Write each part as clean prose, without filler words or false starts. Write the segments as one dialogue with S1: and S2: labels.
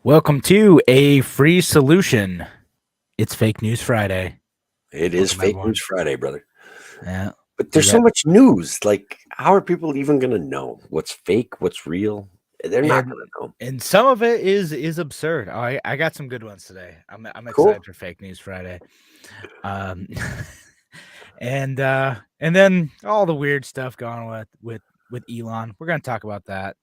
S1: Welcome to a free solution. It's Fake News Friday.
S2: It is
S1: Welcome,
S2: Fake
S1: everyone.
S2: News Friday, brother.
S1: Yeah,
S2: But
S1: we
S2: there's so
S1: got
S2: much news. Like, how are people even going to know what's fake, what's real? They're not
S1: and
S2: going to know.
S1: and some of it is absurd. I got some good ones today. I'm
S2: Cool.
S1: excited for Fake News Friday. Um, and then all the weird stuff going with Elon. We're gonna talk about that.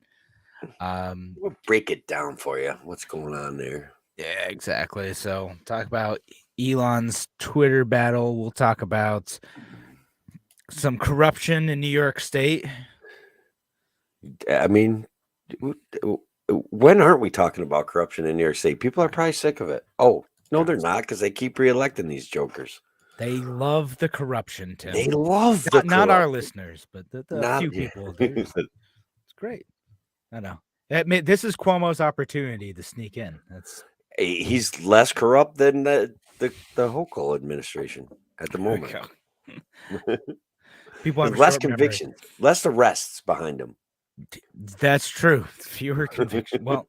S2: We'll break it down for you. What's going on there?
S1: Yeah, exactly. So talk about Elon's Twitter battle. We'll talk about some corruption in New York State.
S2: I mean, when aren't we talking about corruption in New York State? People are probably sick of it. Oh, no, they're not, because they keep reelecting these jokers.
S1: They love the corruption, Tim.
S2: They love the
S1: Not our
S2: corruption.
S1: listeners, but the
S2: Not
S1: few people. It's great. I know. This is Cuomo's opportunity to sneak in. That's
S2: he's less corrupt than the Hochul administration at the moment.
S1: People have a
S2: Less
S1: short memory.
S2: convictions, less arrests behind him.
S1: That's true. Fewer convictions. Well,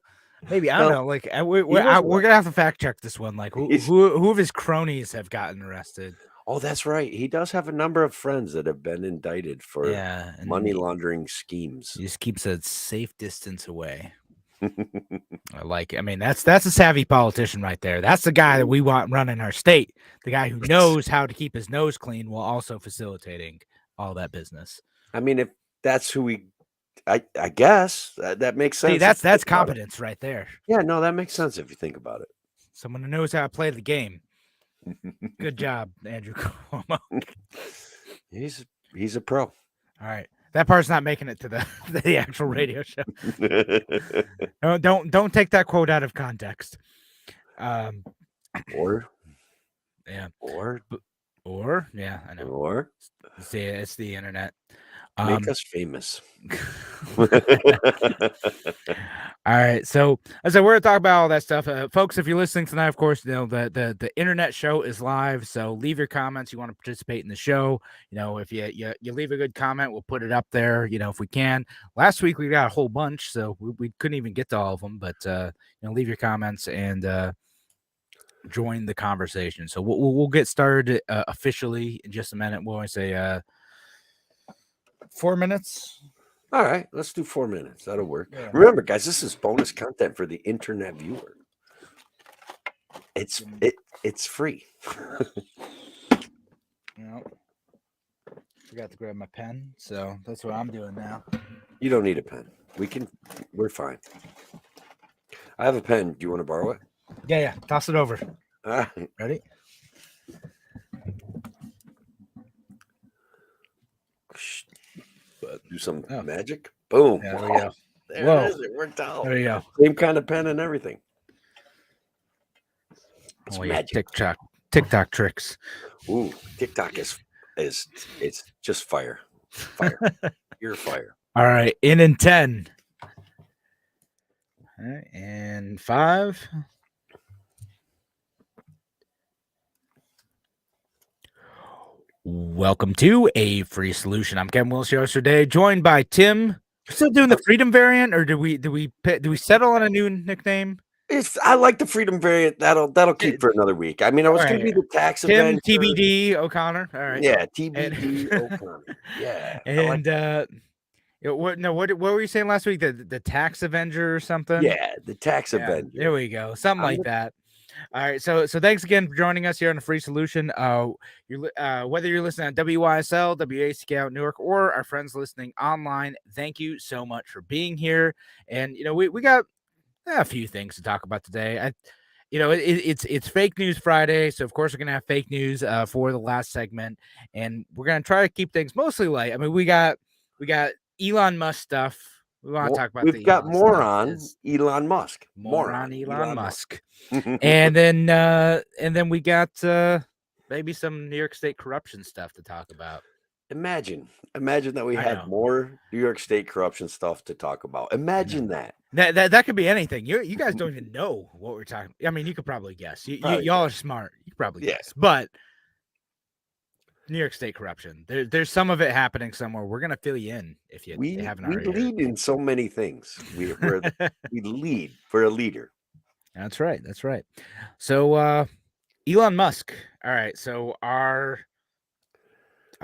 S1: maybe I don't know. Like we're gonna have to fact check this one. Like who of his cronies have gotten arrested?
S2: Oh, that's right. He does have a number of friends that have been indicted for money laundering schemes.
S1: He just keeps a safe distance away. I mean, that's a savvy politician right there. That's the guy that we want running our state. The guy who knows how to keep his nose clean while also facilitating all that business.
S2: I mean, if that's who I guess that makes sense.
S1: See, that's competence right there.
S2: Yeah, no, that makes sense if you think about it.
S1: Someone who knows how to play the game. Good job, Andrew Cuomo.
S2: He's a pro.
S1: All right. That part's not making it to the actual radio show. No, don't take that quote out of context.
S2: Or
S1: yeah.
S2: Or
S1: yeah, I know.
S2: Or
S1: it's the internet.
S2: Make us famous.
S1: All right, so as I said, we're gonna talk about all that stuff, folks. If you're listening tonight, of course, you know the internet show is live. So leave your comments. You want to participate in the show? You know, if you leave a good comment, we'll put it up there. You know, if we can. Last week we got a whole bunch, so we couldn't even get to all of them. But you know, leave your comments and join the conversation. So we'll get started officially in just a minute. We'll only say 4 minutes.
S2: All right, let's do 4 minutes. That'll work. Yeah. Remember, guys, this is bonus content for the internet viewer. It's free.
S1: Yep. Forgot to grab my pen, so that's what I'm doing now.
S2: You don't need a pen. We're fine. I have a pen. Do you want to borrow it?
S1: Yeah. Toss it over.
S2: All right.
S1: Ready?
S2: Do some magic. Boom.
S1: Yeah, there we go.
S2: There it is. It worked out.
S1: There you go.
S2: Same kind of pen and everything.
S1: It's magic. TikTok tricks.
S2: Ooh, TikTok is it's just fire. Fire. You're fire.
S1: All right. In 10. All right, and 5. Welcome to a free solution. I'm Kevin Willis, your host today, joined by Tim. We're still doing the freedom variant, or do we settle on a new nickname?
S2: I like the freedom variant. That'll keep for another week. I mean, I was going to be the tax
S1: Tim TBD O'Connor. All right.
S2: Yeah, TBD O'Connor. Yeah.
S1: And what were you saying last week? The tax avenger or something?
S2: Yeah, the tax avenger.
S1: There we go. Something like that. All right, so thanks again for joining us here on the Free Solution. Whether you're listening on WYSL, WACK out Newark, or our friends listening online, thank you so much for being here. And you know, we got a few things to talk about today. It's Fake News Friday, so of course we're gonna have fake news for the last segment, and we're gonna try to keep things mostly light. I mean, we got Elon Musk stuff. We want to talk about.
S2: We've got more on Elon Musk.
S1: More on Elon Musk. and then we got maybe some New York State corruption stuff to talk about.
S2: Imagine that we had more New York State corruption stuff to talk about. Imagine that.
S1: That could be anything. You guys don't even know what we're talking. I mean, you could probably guess. Y'all are smart. You could probably guess. But New York State corruption. There's some of it happening somewhere. We're gonna fill you in if you haven't already.
S2: We lead in so many things. We lead. We're a leader.
S1: That's right. That's right. So Elon Musk. All right. So are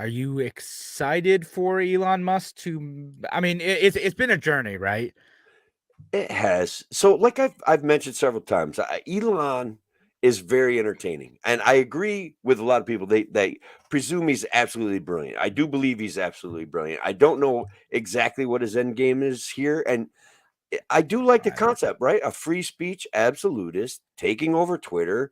S1: you excited for Elon Musk to? I mean, it's been a journey, right?
S2: It has. So, like I've mentioned several times, Elon is very entertaining, and I agree with a lot of people. They presume he's absolutely brilliant. I do believe he's absolutely brilliant. I don't know exactly what his end game is here, and I do like the
S1: Right.
S2: concept, right? A free speech absolutist taking over Twitter.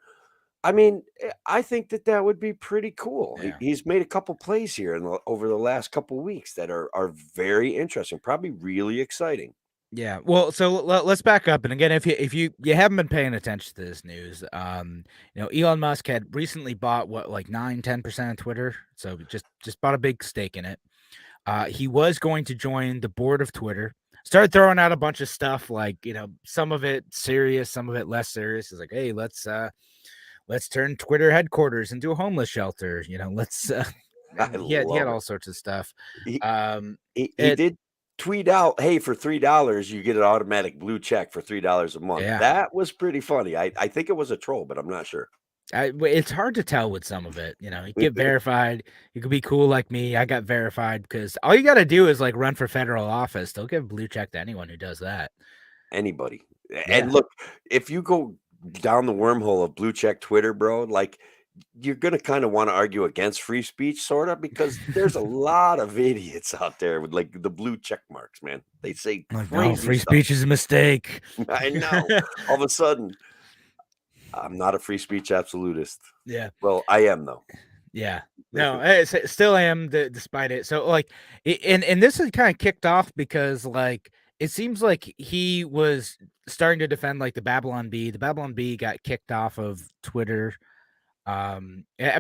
S2: I mean, I think that that would be pretty cool.
S1: Yeah.
S2: He's made a couple plays here over the last couple weeks that are very interesting, probably really exciting.
S1: Yeah. Well, so let's back up. And again, if you haven't been paying attention to this news, Elon Musk had recently bought what, like 9-10% of Twitter. So just bought a big stake in it. He was going to join the board of Twitter. Started throwing out a bunch of stuff, like, some of it serious, some of it less serious. It's like, hey, let's turn Twitter headquarters into a homeless shelter. Let's
S2: I
S1: and he had
S2: love
S1: all
S2: it.
S1: sorts of stuff.
S2: He
S1: Um,
S2: he
S1: it
S2: did tweet out, "Hey, for $3, you get an automatic blue check for $3 a month."
S1: yeah.
S2: That was pretty funny. I think it was a troll, but I'm not sure.
S1: It's hard to tell with some of it. You get verified. You could be cool like me. I got verified because all you got to do is like run for federal office. They'll give a blue check to anyone who does that.
S2: Anybody.
S1: Yeah.
S2: And look, if you go down the wormhole of blue check Twitter, bro, like you're gonna kind of want to argue against free speech, sort of, because there's a lot of idiots out there with like the blue check marks, man. They say
S1: Like, no,
S2: crazy
S1: free
S2: stuff.
S1: speech is a mistake.
S2: I know. All of a sudden, I'm not a free speech absolutist.
S1: Yeah.
S2: Well, I am though.
S1: Yeah. No, still am despite it. So like, and this is kind of kicked off because like it seems like he was starting to defend like the Babylon Bee. The Babylon Bee got kicked off of Twitter. I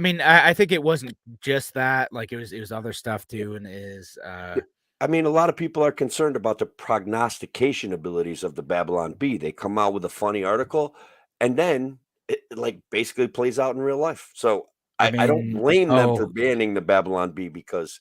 S1: mean, I think it wasn't just that. Like it was other stuff too, and is
S2: Yeah, I mean, a lot of people are concerned about the prognostication abilities of the Babylon Bee. They come out with a funny article, and then it like basically plays out in real life. So
S1: I
S2: I don't
S1: mean,
S2: blame them for
S1: oh,
S2: banning the Babylon Bee because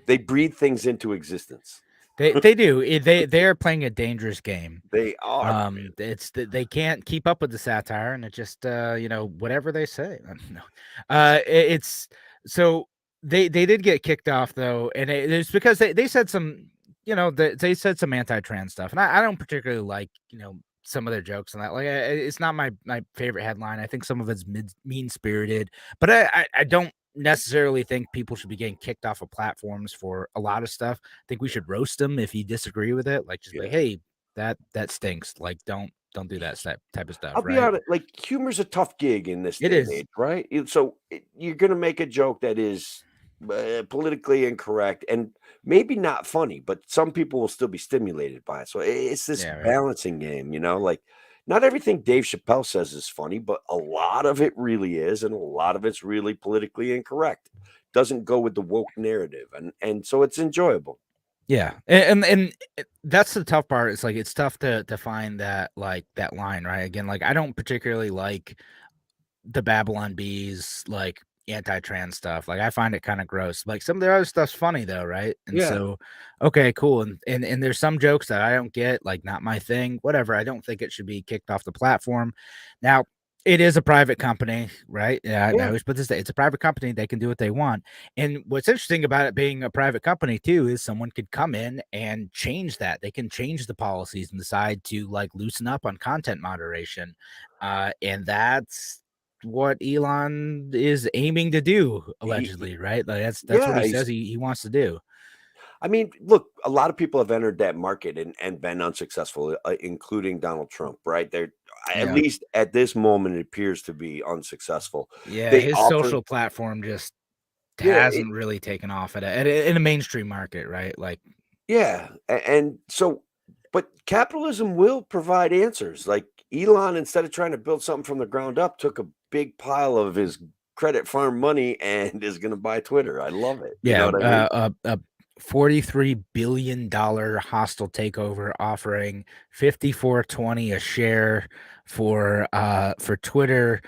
S2: they breathe things into existence.
S1: they do. They are playing a dangerous game.
S2: They are, my man.
S1: It's that they can't keep up with the satire, and it just whatever they say. I don't know. It's so they did get kicked off though, and it's because they said some they said some anti-trans stuff, and I don't particularly like some of their jokes and that. Like it's not my favorite headline. I think some of it's mean spirited, but I don't necessarily think people should be getting kicked off of platforms for a lot of stuff. I think we should roast them if you disagree with it. Like just like,
S2: Yeah.
S1: hey, that stinks. Like don't do that type of stuff,
S2: I'll be
S1: right?
S2: honest, like, humor's a tough gig in this
S1: It
S2: day and
S1: is.
S2: age, right? You're gonna make a joke that is, politically incorrect and maybe not funny, but some people will still be stimulated by it. So it's this
S1: Yeah, right.
S2: balancing game, like, not everything Dave Chappelle says is funny, but a lot of it really is, and a lot of it's really politically incorrect. Doesn't go with the woke narrative, and so it's enjoyable.
S1: Yeah. And that's the tough part. It's like it's tough to find that like that line, right? Again, like I don't particularly like the Babylon Bees, like anti-trans stuff. Like I find it kind of gross. Like some of their other stuff's funny though, right? And
S2: Yeah.
S1: so, okay, cool. And there's some jokes that I don't get, like not my thing. Whatever. I don't think it should be kicked off the platform. Now, it is a private company, right? Yeah, I
S2: Yeah.
S1: always put this. It's a private company; they can do what they want. And what's interesting about it being a private company too is someone could come in and change that. They can change the policies and decide to like loosen up on content moderation, and that's what Elon is aiming to do,
S2: He
S1: allegedly, right? Like that's what
S2: yeah,
S1: he
S2: he's
S1: says he wants to do.
S2: I mean, look, a lot of people have entered that market and been unsuccessful, including Donald Trump, right? They're at
S1: Yeah.
S2: least at this moment, it appears to be unsuccessful.
S1: Yeah,
S2: They
S1: his
S2: offer,
S1: social platform just
S2: yeah,
S1: hasn't really taken off in a mainstream market, right? Like,
S2: yeah, and so, but capitalism will provide answers. Like Elon, instead of trying to build something from the ground up, took a big pile of his credit farm money and is going to buy Twitter. I love it. You know
S1: yeah,
S2: what I mean?
S1: a $43 billion hostile takeover offering 54.20 a share for Twitter,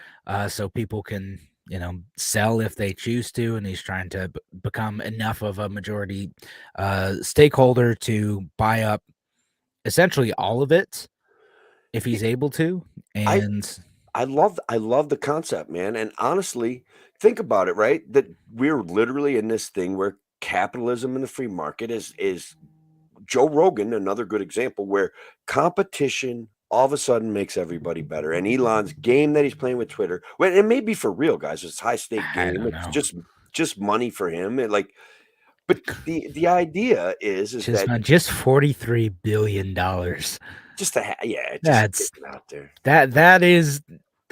S1: so people can sell if they choose to, and he's trying to become enough of a majority stakeholder to buy up essentially all of it if he's able to.
S2: I
S1: And
S2: I love the concept, man, and honestly, think about it, right? That we're literally in this thing where capitalism and the free market is Joe Rogan, another good example where competition all of a sudden makes everybody better. And Elon's game that he's playing with Twitter, well, it may be for real, guys. It's a high stake
S1: I
S2: game.
S1: don't
S2: It's
S1: know.
S2: just money for him. And like, but the idea is
S1: Just
S2: that
S1: not just $43 billion.
S2: just to yeah, just
S1: That's
S2: getting out there.
S1: that is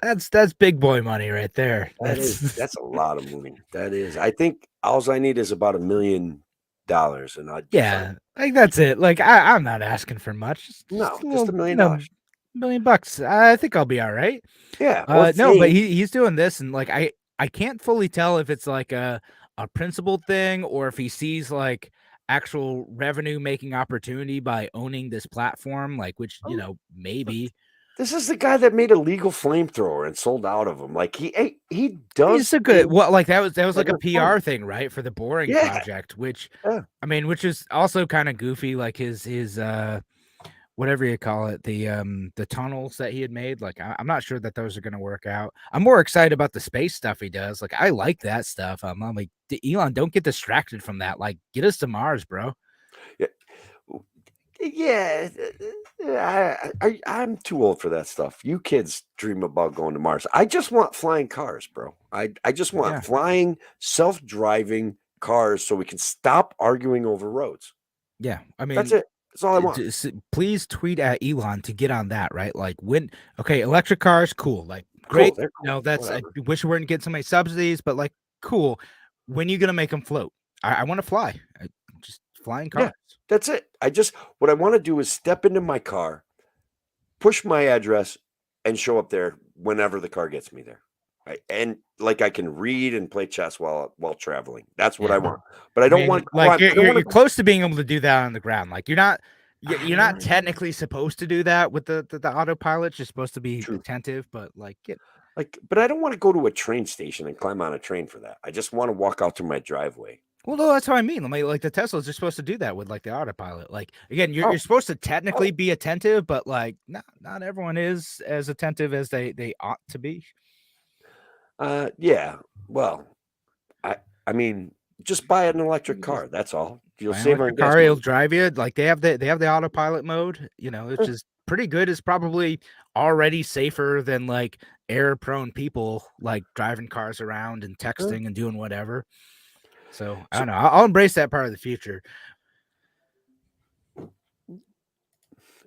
S1: that's big boy money right there.
S2: That's a lot of money. That is. I think all I need is about $1 million and I'd be fine.
S1: Yeah, like that's it. Like I'm not asking for much. Just
S2: No,
S1: a
S2: just
S1: little,
S2: $1 million.
S1: $1 million. I think I'll be all right.
S2: Yeah, or
S1: No, but
S2: fame.
S1: he's doing this, and like I can't fully tell if it's like a principled thing or if he sees like actual revenue making opportunity by owning this platform, like which maybe
S2: This is the guy that made a legal flamethrower and sold out of them. Like he does
S1: he's a good
S2: things
S1: like that was
S2: that
S1: like a
S2: are fun.
S1: PR thing, right, for the Boring
S2: Yeah,
S1: Project, which
S2: yeah.
S1: I mean, which is also kind of goofy, like his whatever you call it, the tunnels that he had made. Like I'm not sure that those are going to work out. I'm more excited about the space stuff he does. Like I like that stuff. I'm like, Elon, don't get distracted from that. Like get us to Mars, bro.
S2: Yeah. Yeah, I'm too old for that stuff. You kids dream about going to Mars. I just want flying cars, bro. I just want
S1: Yeah,
S2: flying, self-driving cars so we can stop arguing over roads.
S1: yeah. I
S2: That's
S1: mean,
S2: it. That's all I want.
S1: please tweet at Elon to get on that, right? Like when okay, electric cars, cool. Like
S2: Cool.
S1: great.
S2: They're cool.
S1: That's I
S2: Whatever.
S1: wish we weren't getting so many subsidies, but like cool. When you gonna make them float? I want to fly. Just flying
S2: Yeah,
S1: cars.
S2: that's it. What I want to do is step into my car, push my address, and show up there whenever the car gets me there. Right? And like I can read and play chess while traveling. That's what
S1: Yeah.
S2: I want. But I
S1: I
S2: don't want
S1: mean, like
S2: I don't want
S1: you're
S2: to go.
S1: close to being able to do that on the ground. Like you're not
S2: Ah,
S1: technically supposed to do that with the autopilot. You're supposed to be
S2: true.
S1: attentive, but like
S2: Like, but I don't want to go to a train station and climb on a train for that. I just want to walk out to my driveway.
S1: well, no, that's what I mean. Like the Teslas are supposed to do that with like the autopilot. Like again, you're
S2: Oh,
S1: supposed to technically be attentive, but like not everyone is as attentive as they ought to be.
S2: yeah. Well, I I mean, just buy an electric car. That's all. You'll
S1: Buy an
S2: save on
S1: electric
S2: gas
S1: car, it'll
S2: money.
S1: drive you. Like they have the autopilot mode, which
S2: Eh,
S1: is pretty good. It's probably already safer than like error prone people like driving cars around and
S2: eh.
S1: texting and doing whatever. So I
S2: So
S1: don't know. I'll embrace that part of the future.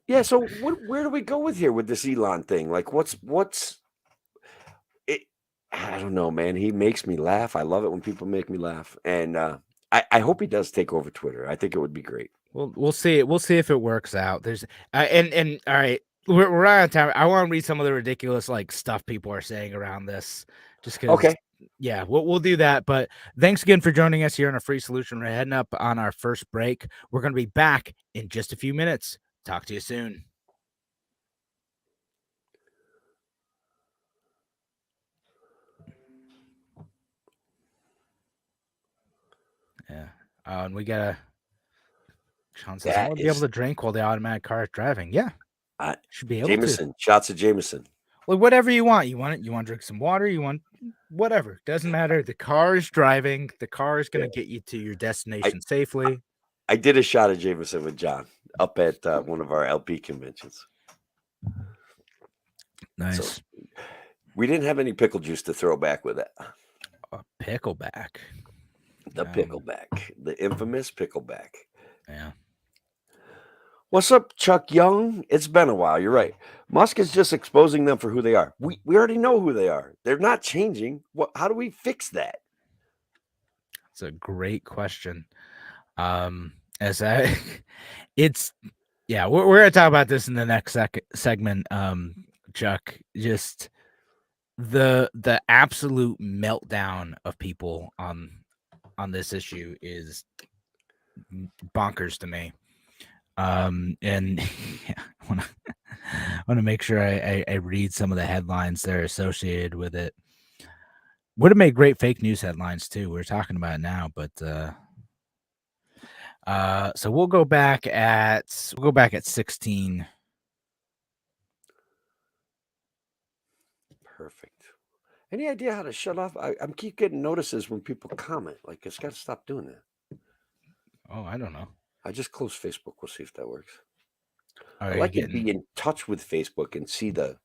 S2: yeah. So where do we go with here with this Elon thing? Like, what's it? I don't know, man. He makes me laugh. I love it when people make me laugh, and I hope he does take over Twitter. I think it would be great.
S1: We'll see. We'll see if it works out. There's and all right, we're out of time. I want to read some of the ridiculous like stuff people are saying around this, just because.
S2: Okay.
S1: Yeah, we'll do that. But thanks again for joining us here on a free solution. We're heading up on our first break. We're going to be back in just a few minutes. Talk to you soon. Yeah. And we gotta. Sean says, I
S2: That
S1: want to be able
S2: is
S1: to drink while the automatic car is driving. Yeah, should be able to.
S2: Jameson. Shots of Jameson.
S1: Like whatever you want. You want it. You want to drink some water. You want whatever. Doesn't matter. The car is driving. The car is
S2: Yeah.
S1: gonna get you to your
S2: I
S1: destination safely.
S2: I did a shot of Jameson with John up at one of our LP conventions. So
S1: Nice.
S2: we didn't have any pickle juice to throw back with it.
S1: A pickleback.
S2: The pickleback, the infamous pickleback.
S1: Yeah.
S2: What's up, Chuck Young? It's been a while. You're right. Musk is just exposing them for who they are. We already know who they are. They're not changing. What? How do we fix that?
S1: It's a great question. As I, it's yeah, we're gonna talk about this in the next segment. Chuck, just the absolute meltdown of people on this issue is bonkers to me. And yeah, I want to make sure I read some of the headlines that are associated with it. Would have made great fake news headlines too. We're talking about it now, but so we'll go back at 16.
S2: Any idea how to shut off? I'm keep getting notices when people comment. Like, it's got to stop doing that.
S1: Oh, I don't know.
S2: I just closed Facebook. We'll see if that works. I
S1: Are you
S2: like to
S1: getting?
S2: be in touch with Facebook and see the,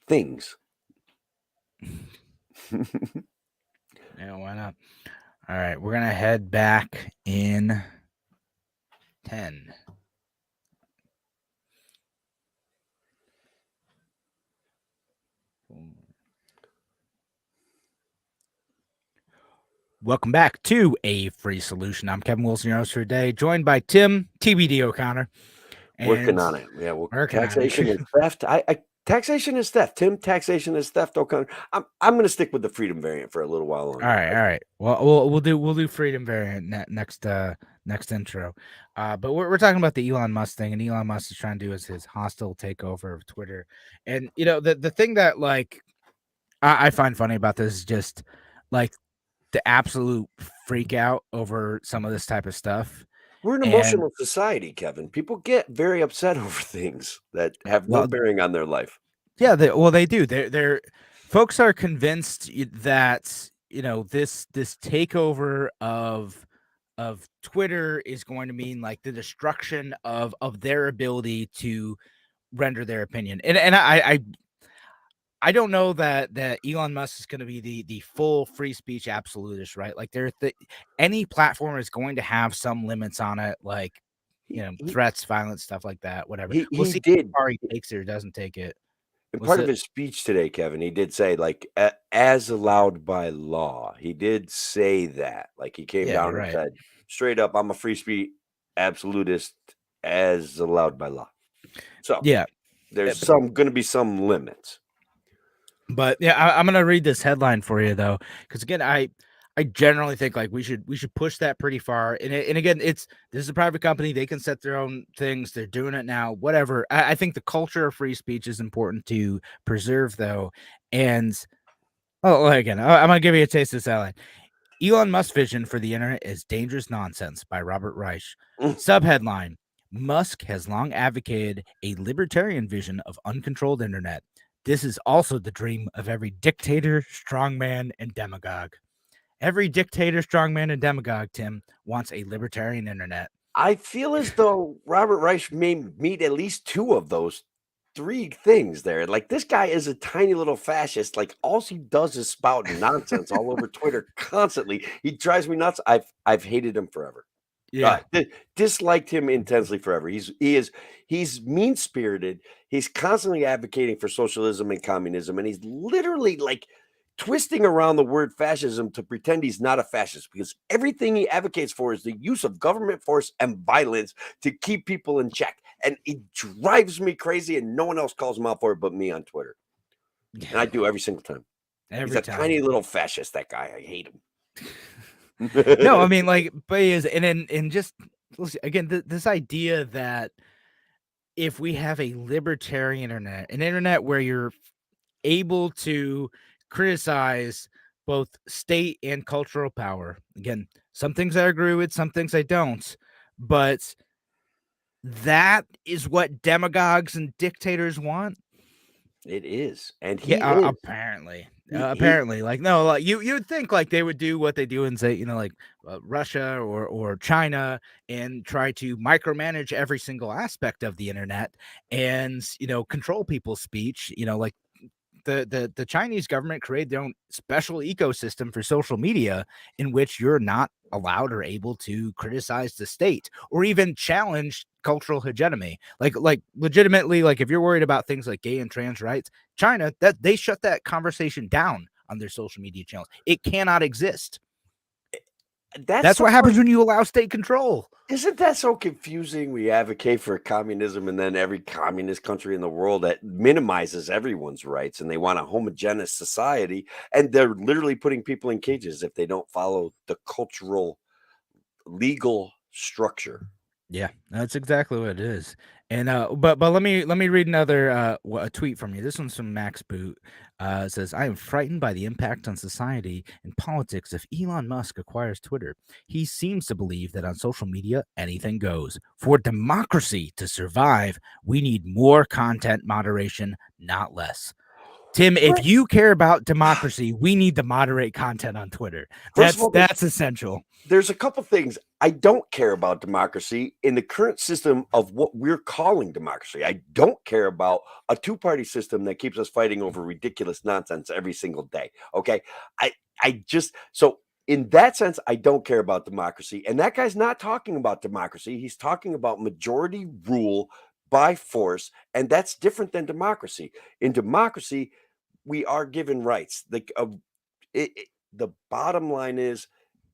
S2: things.
S1: Yeah, why not? All right, we're gonna head back in 10. Welcome back to A Free Solution. I'm Kevin Wilson, your host for today, joined by Tim TBD O'Connor.
S2: Working
S1: And
S2: on it. Yeah, well,
S1: working on it.
S2: taxation is theft. Taxation is theft. Tim, taxation is theft. O'Connor. I'm going to stick with the freedom variant for a little while longer.
S1: All right. Well, we'll do freedom variant next intro. But we're talking about the Elon Musk thing, and Elon Musk is trying to do his hostile takeover of Twitter. And the thing that like I find funny about this is just like the absolute freak out over some of this type of stuff.
S2: We're an
S1: And
S2: emotional society, Kevin. People get very upset over things that have no
S1: well,
S2: bearing on their life.
S1: yeah, they do. They're folks are convinced that this takeover of Twitter is going to mean like the destruction of their ability to render their opinion. And I don't know that Elon Musk is going to be the full free speech absolutist, right? Like any platform is going to have some limits on it, like
S2: He he
S1: threats, violence, stuff like that. Whatever.
S2: he,
S1: We'll
S2: he
S1: see
S2: did.
S1: how far he takes it or doesn't take it.
S2: In
S1: What's
S2: part of
S1: it?
S2: his speech today, Kevin, he did say, like, as allowed by law. He did say that. Like, he came
S1: Yeah,
S2: down
S1: you're
S2: and
S1: right.
S2: said, straight up, I'm a free speech absolutist as allowed by law. So
S1: Yeah.
S2: there's going to be some limits.
S1: But yeah, I'm gonna read this headline for you though, because again, I generally think like we should push that pretty far. And again, this is a private company; they can set their own things. They're doing it now. Whatever. I think the culture of free speech is important to preserve, though. And again, I'm gonna give you a taste of this headline. Elon Musk's vision for the internet is dangerous nonsense by Robert Reich. Subheadline: Musk has long advocated a libertarian vision of uncontrolled internet. This is also the dream of every dictator, strongman, and demagogue. Every dictator, strongman, and demagogue, Tim, wants a libertarian internet.
S2: I feel as though Robert Reich may meet at least two of those three things there. Like, this guy is a tiny little fascist. Like, all he does is spout nonsense all over Twitter constantly. He drives me nuts. I've hated him forever.
S1: Yeah.
S2: Disliked him intensely forever. He's mean spirited. He's constantly advocating for socialism and communism, and he's literally like twisting around the word fascism to pretend he's not a fascist, because everything he advocates for is the use of government force and violence to keep people in check. And it drives me crazy, and no one else calls him out for it but me on Twitter. And I do every single time. He's a tiny little fascist, that guy. I hate him.
S1: No, I mean, like, but he is, and just again, this idea that if we have a libertarian internet, an internet where you're able to criticize both state and cultural power. Again, some things I agree with, some things I don't, but that is what demagogues and dictators want.
S2: It is, and
S1: apparently, like no, like you'd think like they would do what they do and say, like Russia or China, and try to micromanage every single aspect of the internet and control people's speech. Like the Chinese government created their own special ecosystem for social media in which you're not allowed or able to criticize the state or even challenge cultural hegemony. Like legitimately, like if you're worried about things like gay and trans rights, China, that they shut that conversation down on their social media channels. It cannot exist. That's what happens when you allow state control.
S2: Isn't that so confusing? We advocate for communism, and then every communist country in the world that minimizes everyone's rights, and they want a homogeneous society, and they're literally putting people in cages if they don't follow the cultural legal structure.
S1: Yeah, that's exactly what it is. And but let me read another a tweet from you. This one's from Max Boot. It says, I am frightened by the impact on society and politics if Elon Musk acquires Twitter. He seems to believe that on social media anything goes. For democracy to survive, we need more content moderation, not less. Tim, if you care about democracy, we need to moderate content on Twitter.
S2: First of all,
S1: That's essential.
S2: there's a couple things I don't care about democracy in the current system of what we're calling democracy. I don't care about a two-party system that keeps us fighting over ridiculous nonsense every single day. Okay. I just so in that sense, I don't care about democracy. And that guy's not talking about democracy. He's talking about majority rule by force, and that's different than democracy. In democracy, we are given rights. The bottom line is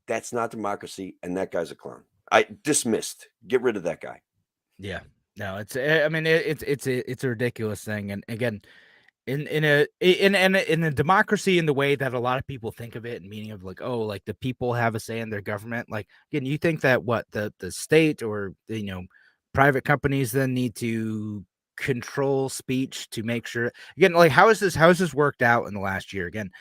S2: that's not democracy, and that guy's a clown. I dismissed. Get rid of that guy.
S1: Yeah. No, it's I mean it's a ridiculous thing. And again, in a democracy in the way that a lot of people think of it, and meaning of like, oh, like the people have a say in their government. Like again, you think that what the state or private companies then need to control speech to make sure, again, like how is this worked out in the last year? Again,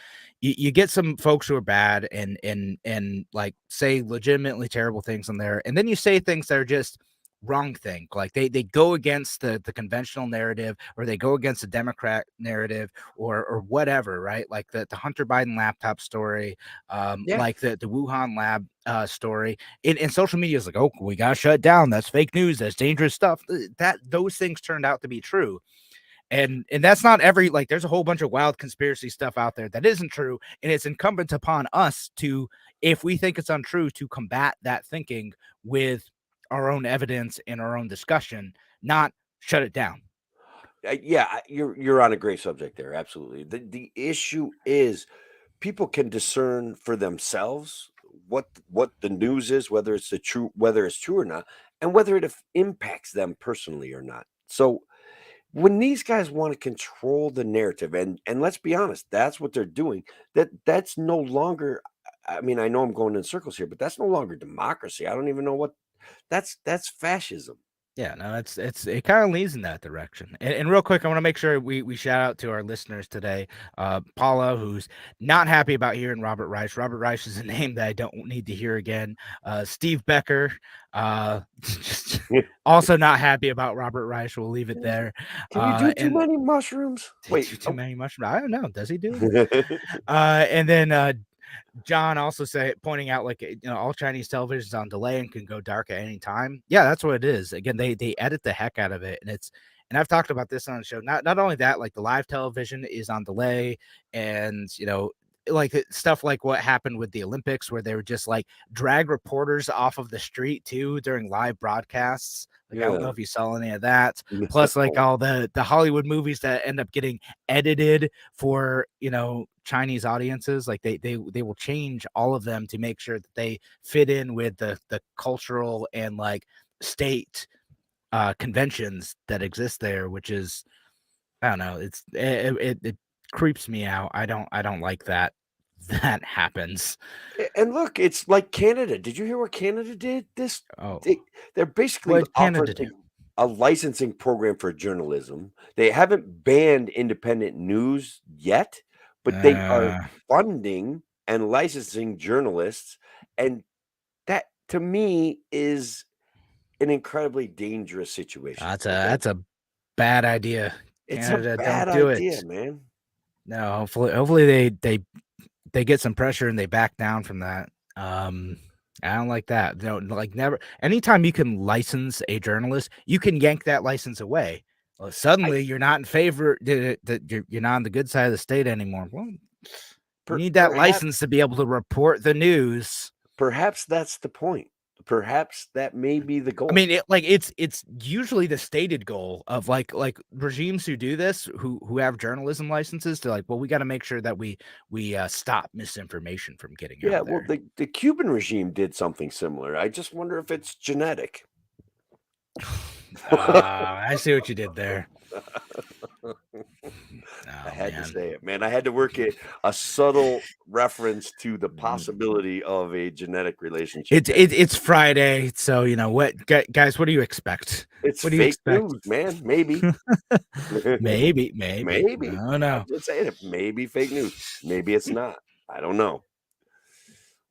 S1: you get some folks who are bad and like say legitimately terrible things on there, and then you say things that are just wrong thing. Like they go against the conventional narrative, or they go against the Democrat narrative, or whatever, right? Like the Hunter Biden laptop story,
S2: Yeah.
S1: like the Wuhan lab story. In social media is like, oh, we gotta shut it down. That's fake news. That's dangerous stuff. That those things turned out to be true. And that's not every, like, there's a whole bunch of wild conspiracy stuff out there that isn't true. And it's incumbent upon us to, if we think it's untrue, to combat that thinking with our own evidence and our own discussion, not shut it down.
S2: Yeah, you're on a great subject there. Absolutely. The issue is people can discern for themselves what the news is, whether it's true or not, and whether it impacts them personally or not. So when these guys want to control the narrative, and let's be honest, that's what they're doing. That's no longer. I mean, I know I'm going in circles here, but that's no longer democracy. I don't even know what that's fascism.
S1: Yeah, no, it kind of leads in that direction. And real quick, I want to make sure we shout out to our listeners today. Paula, who's not happy about hearing Robert Reich. Robert Reich is a name that I don't need to hear again. Steve Becker, just also not happy about Robert Reich. We'll leave it there.
S2: Can you do too
S1: And
S2: many mushrooms? Wait,
S1: too many mushrooms. I don't know. Does he do it? And then John also pointing out, like, all Chinese television is on delay and can go dark at any time. Yeah, that's what it is. Again, they edit the heck out of it, and I've talked about this on the show. Not only that, like the live television is on delay, and like stuff like what happened with the Olympics, where they would just like drag reporters off of the street too during live broadcasts. Like, I don't know if you saw any of that. Plus, like all the Hollywood movies that end up getting edited for Chinese audiences, like they will change all of them to make sure that they fit in with the cultural and like state conventions that exist there, which is, I don't know, it creeps me out. I don't like that happens.
S2: And look, it's like Canada. Did you hear what Canada did?
S1: Oh,
S2: They're basically
S1: what Canada
S2: offering
S1: do?
S2: a licensing program for journalism. They haven't banned independent news yet, but they are funding and licensing journalists, and that to me is an incredibly dangerous situation.
S1: That's a bad idea.
S2: It's a
S1: Canada,
S2: bad
S1: don't do it.
S2: idea, man.
S1: No, hopefully they get some pressure and they back down from that. I don't like that. Like never. Anytime you can license a journalist, you can yank that license away. Well, suddenly you're not in favor. That you're not on the good side of the state anymore. Well, you need that license to be able to report the news.
S2: Perhaps that's the point. Perhaps that may be the goal.
S1: I mean, it's usually the stated goal of like regimes who do this, who have journalism licenses, to like, well, we got to make sure that we stop misinformation from getting out there.
S2: Yeah, well, the Cuban regime did something similar. I just wonder if it's genetic.
S1: I see what you did there.
S2: I had to say it, man. I had to work it a subtle reference to the possibility of a genetic relationship.
S1: It's Friday, so what, guys? What do you expect?
S2: It's
S1: what do
S2: fake news, man. Maybe,
S1: maybe.
S2: maybe.
S1: I don't know.
S2: I'm just saying it. Maybe fake news. Maybe it's not. I don't know.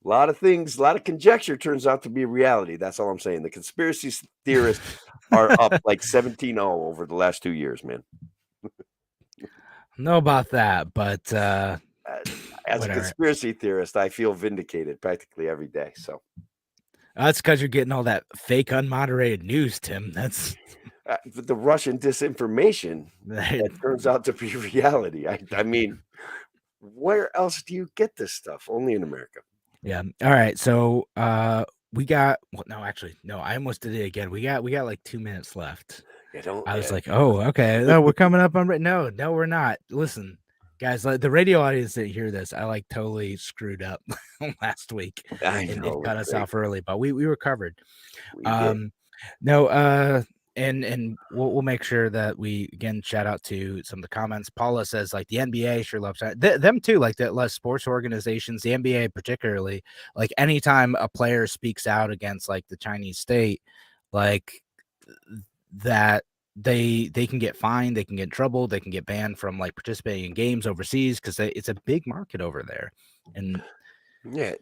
S2: A lot of things, a lot of conjecture turns out to be reality. That's all I'm saying. The conspiracy theorists are up like 17-0 over the last 2 years, man.
S1: know about that, but
S2: As a
S1: whatever.
S2: conspiracy theorist, I feel vindicated practically every day. So
S1: That's because you're getting all that fake, unmoderated news, Tim. That's
S2: the Russian disinformation that turns out to be reality. I mean, where else do you get this stuff? Only in America.
S1: yeah. All right. So we got well, no, actually, no, I almost did it again. We got like 2 minutes left.
S2: You don't.
S1: I was like, oh, okay. No, we're coming up on no, we're not. Listen, guys, like the radio audience that hear this, I like totally screwed up last week
S2: I
S1: and
S2: know
S1: cut
S2: it's
S1: us
S2: great.
S1: off early, but we recovered.
S2: We did.
S1: No, and we'll make sure that we again shout out to some of the comments. Paula says like the NBA sure loves them too, like the less sports organizations, the NBA particularly. Like anytime a player speaks out against like the Chinese state, like that they can get fined, they can get in trouble, they can get banned from like participating in games overseas because it's a big market over there. And
S2: Yeah.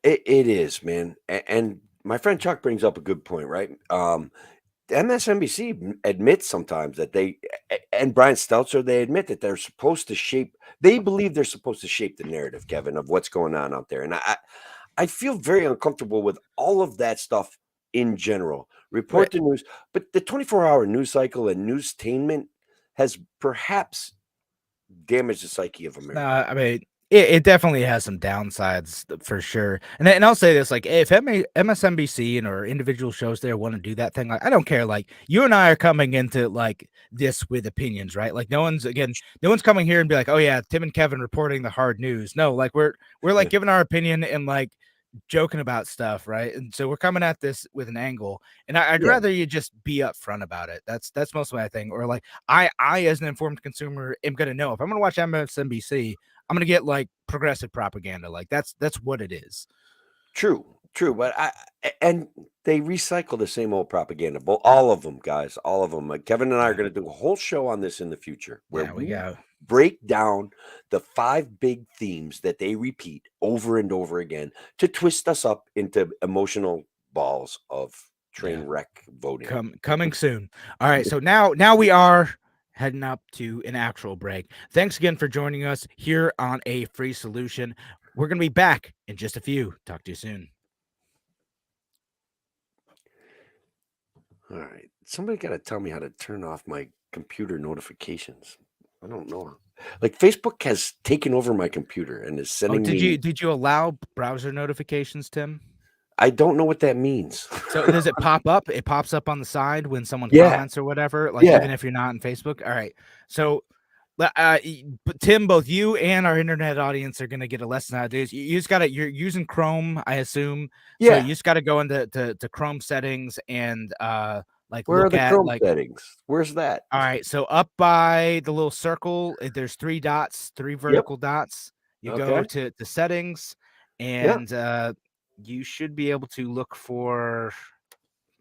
S2: It is, man. And my friend Chuck brings up a good point, right? MSNBC admits sometimes that and Brian Stelter, they admit that they're supposed to shape, they believe they're supposed to shape the narrative, Kevin, of what's going on out there. And I feel very uncomfortable with all of that stuff in general. Report the news, but the 24-hour news cycle and newstainment has perhaps damaged the psyche of America.
S1: I mean, it definitely has some downsides for sure. And I'll say this, like, if MSNBC and or individual shows there want to do that thing, like, I don't care. Like, you and I are coming into like this with opinions, right? Like, no one's coming here and be like, oh yeah, Tim and Kevin reporting the hard news. No, like we're like giving our opinion and like joking about stuff, right? And so we're coming at this with an angle, and I'd
S2: Yeah,
S1: rather you just be upfront about it. That's most of my thing. Or like I as an informed consumer am gonna know if I'm gonna watch MSNBC, I'm gonna get like progressive propaganda. Like that's what it is.
S2: true, true. But and they recycle the same old propaganda. All of them, guys, all of them. Kevin and I are
S1: Yeah,
S2: going to do a whole show on this in the future where
S1: yeah, we
S2: we
S1: go.
S2: break down the 5 big themes that they repeat over and over again to twist us up into emotional balls of
S1: Yeah,
S2: train wreck voting.
S1: coming soon. All right, so now we are heading up to an actual break. Thanks again for joining us here on A Free Solution. We're gonna be back in just a few. Talk to you soon.
S2: All right. Somebody got to tell me how to turn off my computer notifications. I don't know. Like Facebook has taken over my computer and is
S1: Oh,
S2: sending me.
S1: did you allow browser notifications, Tim?
S2: I don't know what that means.
S1: So does it pop up? It pops up on the side when someone
S2: Yeah.
S1: comments or whatever, like
S2: Yeah.
S1: even if you're not on Facebook. All right. So but Tim, both you and our internet audience are gonna get a lesson nowadays. You just gotta you're using Chrome, I assume. So
S2: Yeah.
S1: you just gotta go into to Chrome settings and like
S2: Where are
S1: look
S2: the
S1: at
S2: Chrome
S1: like
S2: settings? Where's that?
S1: all right, so up by the little circle, there's 3 dots, 3
S2: Yep.
S1: vertical dots. You go
S2: Okay.
S1: to the settings,
S2: Yeah.
S1: and you should be able to look for. Is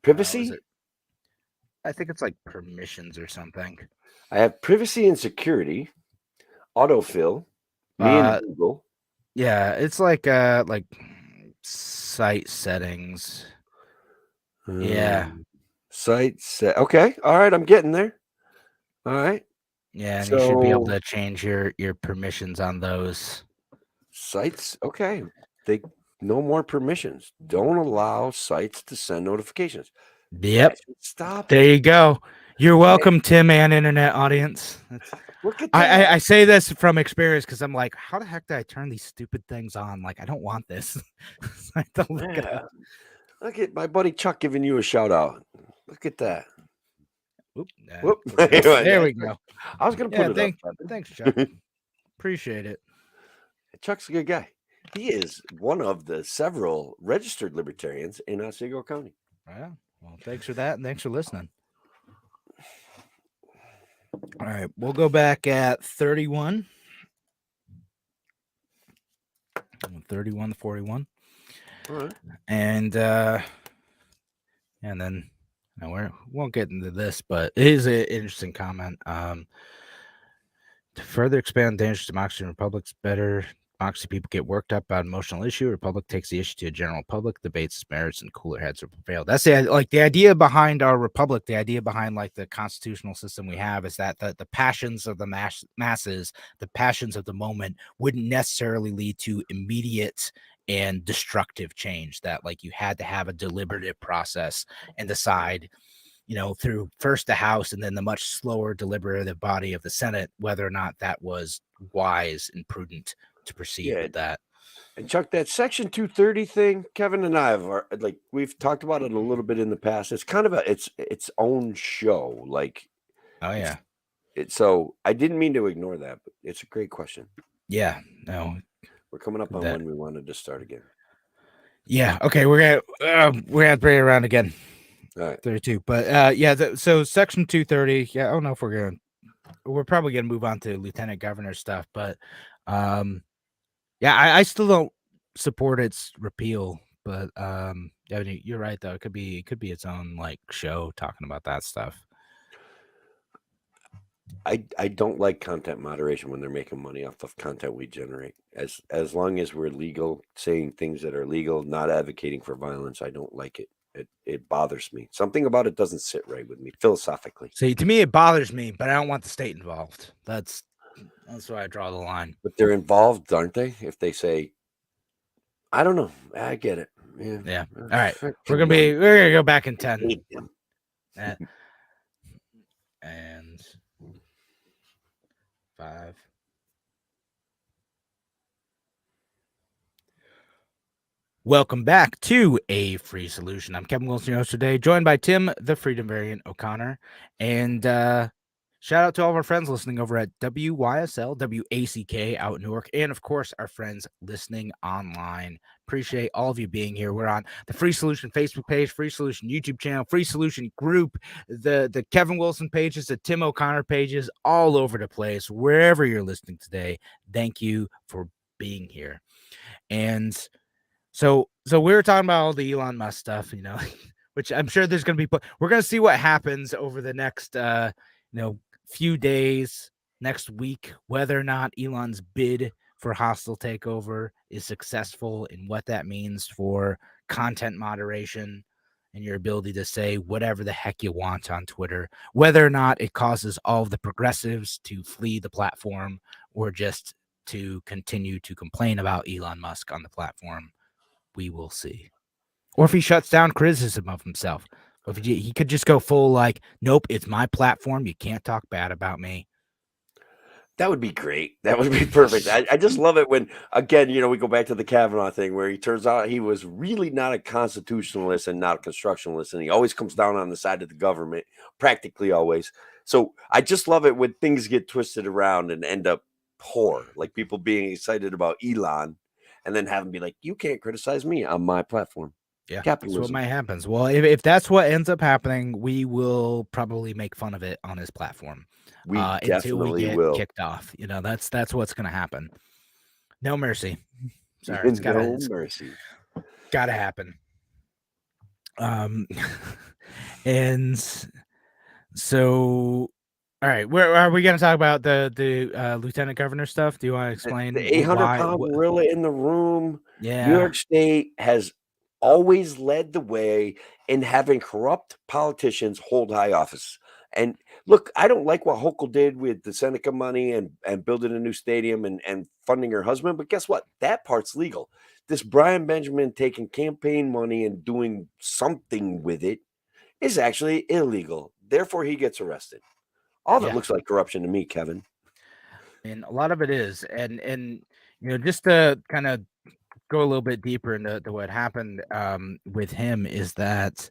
S2: Privacy.
S1: it? I think it's like permissions or something.
S2: I have privacy and security, autofill, me and
S1: Uh,
S2: Google.
S1: yeah, it's like site settings. Yeah,
S2: Site set. Okay. All right. I'm getting there. All right.
S1: yeah, and you should be able
S2: So
S1: to change your permissions on those.
S2: sites. Okay. They no more permissions. Don't allow sites to send notifications.
S1: Yep,
S2: That should stop
S1: there
S2: it.
S1: you go. You're
S2: Hey,
S1: welcome, Tim and internet audience.
S2: look at that.
S1: I say this from experience because I'm like, how the heck did I turn these stupid things on? Like, I don't want this. I have to look it
S2: Yeah.
S1: up.
S2: Look at my buddy Chuck giving you a shout out. Look at that.
S1: Oop,
S2: Whoop.
S1: there we go.
S2: I was gonna
S1: Yeah,
S2: put it up.
S1: thanks, Chuck. Appreciate it.
S2: Chuck's a good guy. He is one of the several registered libertarians in Otsego County.
S1: Yeah. Well, thanks for that, and thanks for listening. All right, we'll go back at 31. 31 to 41.
S2: All right.
S1: And then we won't get into this, but it is an interesting comment. To further expand dangerous democracy and republics, better Democracy, people get worked up about an emotional issue. Republic takes the issue to a general public, debates its merits, and cooler heads will prevail. That's the idea behind our republic. The idea behind like the constitutional system we have is that the passions of the masses, the passions of the moment, wouldn't necessarily lead to immediate and destructive change. That like you had to have a deliberative process and decide, through first the House and then the much slower deliberative body of the Senate, whether or not that was wise and prudent to proceed
S2: Yeah.
S1: with that.
S2: And Chuck, that Section 230 thing, Kevin and I we've talked about it a little bit in the past. It's kind of its own show. Like,
S1: Oh yeah,
S2: so I didn't mean to ignore that, but it's a great question.
S1: yeah. No,
S2: We're coming up on
S1: that.
S2: when we wanted to start again.
S1: Yeah. Okay, we're gonna bring it around again.
S2: All right.
S1: 32, but yeah. So Section 230. Yeah, I don't know if we're probably gonna move on to Lieutenant Governor stuff, but yeah, I still don't support its repeal. But yeah, you're right though. It could be its own like show talking about that stuff.
S2: I don't like content moderation when they're making money off of content we generate. As long as we're legal, saying things that are legal, not advocating for violence, I don't like it. It bothers me. Something about it doesn't sit right with me philosophically.
S1: See, to me, it bothers me, but I don't want the state involved. That's why I draw the line.
S2: But they're involved, aren't they? If they say, I don't know, I get it.
S1: Yeah. All right, we're gonna go back in 10. And 5. Welcome back to A Free Solution. I'm Kevin Wilson, your host today, joined by Tim, the Freedom Variant O'Connor. And shout out to all of our friends listening over at WYSL, WACK out in Newark, and of course, our friends listening online. Appreciate all of you being here. We're on the Free Solution Facebook page, Free Solution YouTube channel, Free Solution group, the Kevin Wilson pages, the Tim O'Connor pages, all over the place. Wherever you're listening today, thank you for being here. And so we were talking about all the Elon Musk stuff, which I'm sure there's going to be. We're going to see what happens over the next, few days, next week, whether or not Elon's bid for hostile takeover is successful, and what that means for content moderation and your ability to say whatever the heck you want on Twitter, whether or not it causes all of the progressives to flee the platform or just to continue to complain about Elon Musk on the platform. We will see. Or if he shuts down criticism of himself. If he could just go full like, nope, it's my platform. You can't talk bad about me.
S2: That would be great. That would be perfect. I just love it when, again, we go back to the Kavanaugh thing where he turns out he was really not a constitutionalist and not a constructionalist. And he always comes down on the side of the government, practically always. So I just love it when things get twisted around and end up poor, like people being excited about Elon and then having be like, you can't criticize me on my platform.
S1: Yeah,
S2: capitalism.
S1: that's what might happen. Well, if that's what ends up happening, we will probably make fun of it on his platform.
S2: We
S1: until we get
S2: will.
S1: kicked off. That's what's going to happen. No mercy. Sorry, it's
S2: no mercy.
S1: Gotta happen. And so, all right, where are we going to talk about the lieutenant governor stuff? Do you want to explain
S2: the 800-pound gorilla in the room?
S1: Yeah,
S2: New York State has always led the way in having corrupt politicians hold high office. And look, I don't like what Hochul did with the Seneca money and building a new stadium and funding her husband. But guess what? That part's legal. This Brian Benjamin taking campaign money and doing something with it is actually illegal. Therefore, he gets arrested. All that looks like corruption to me, Kevin.
S1: And a lot of it is. And just to kind of go a little bit deeper into what happened with him is that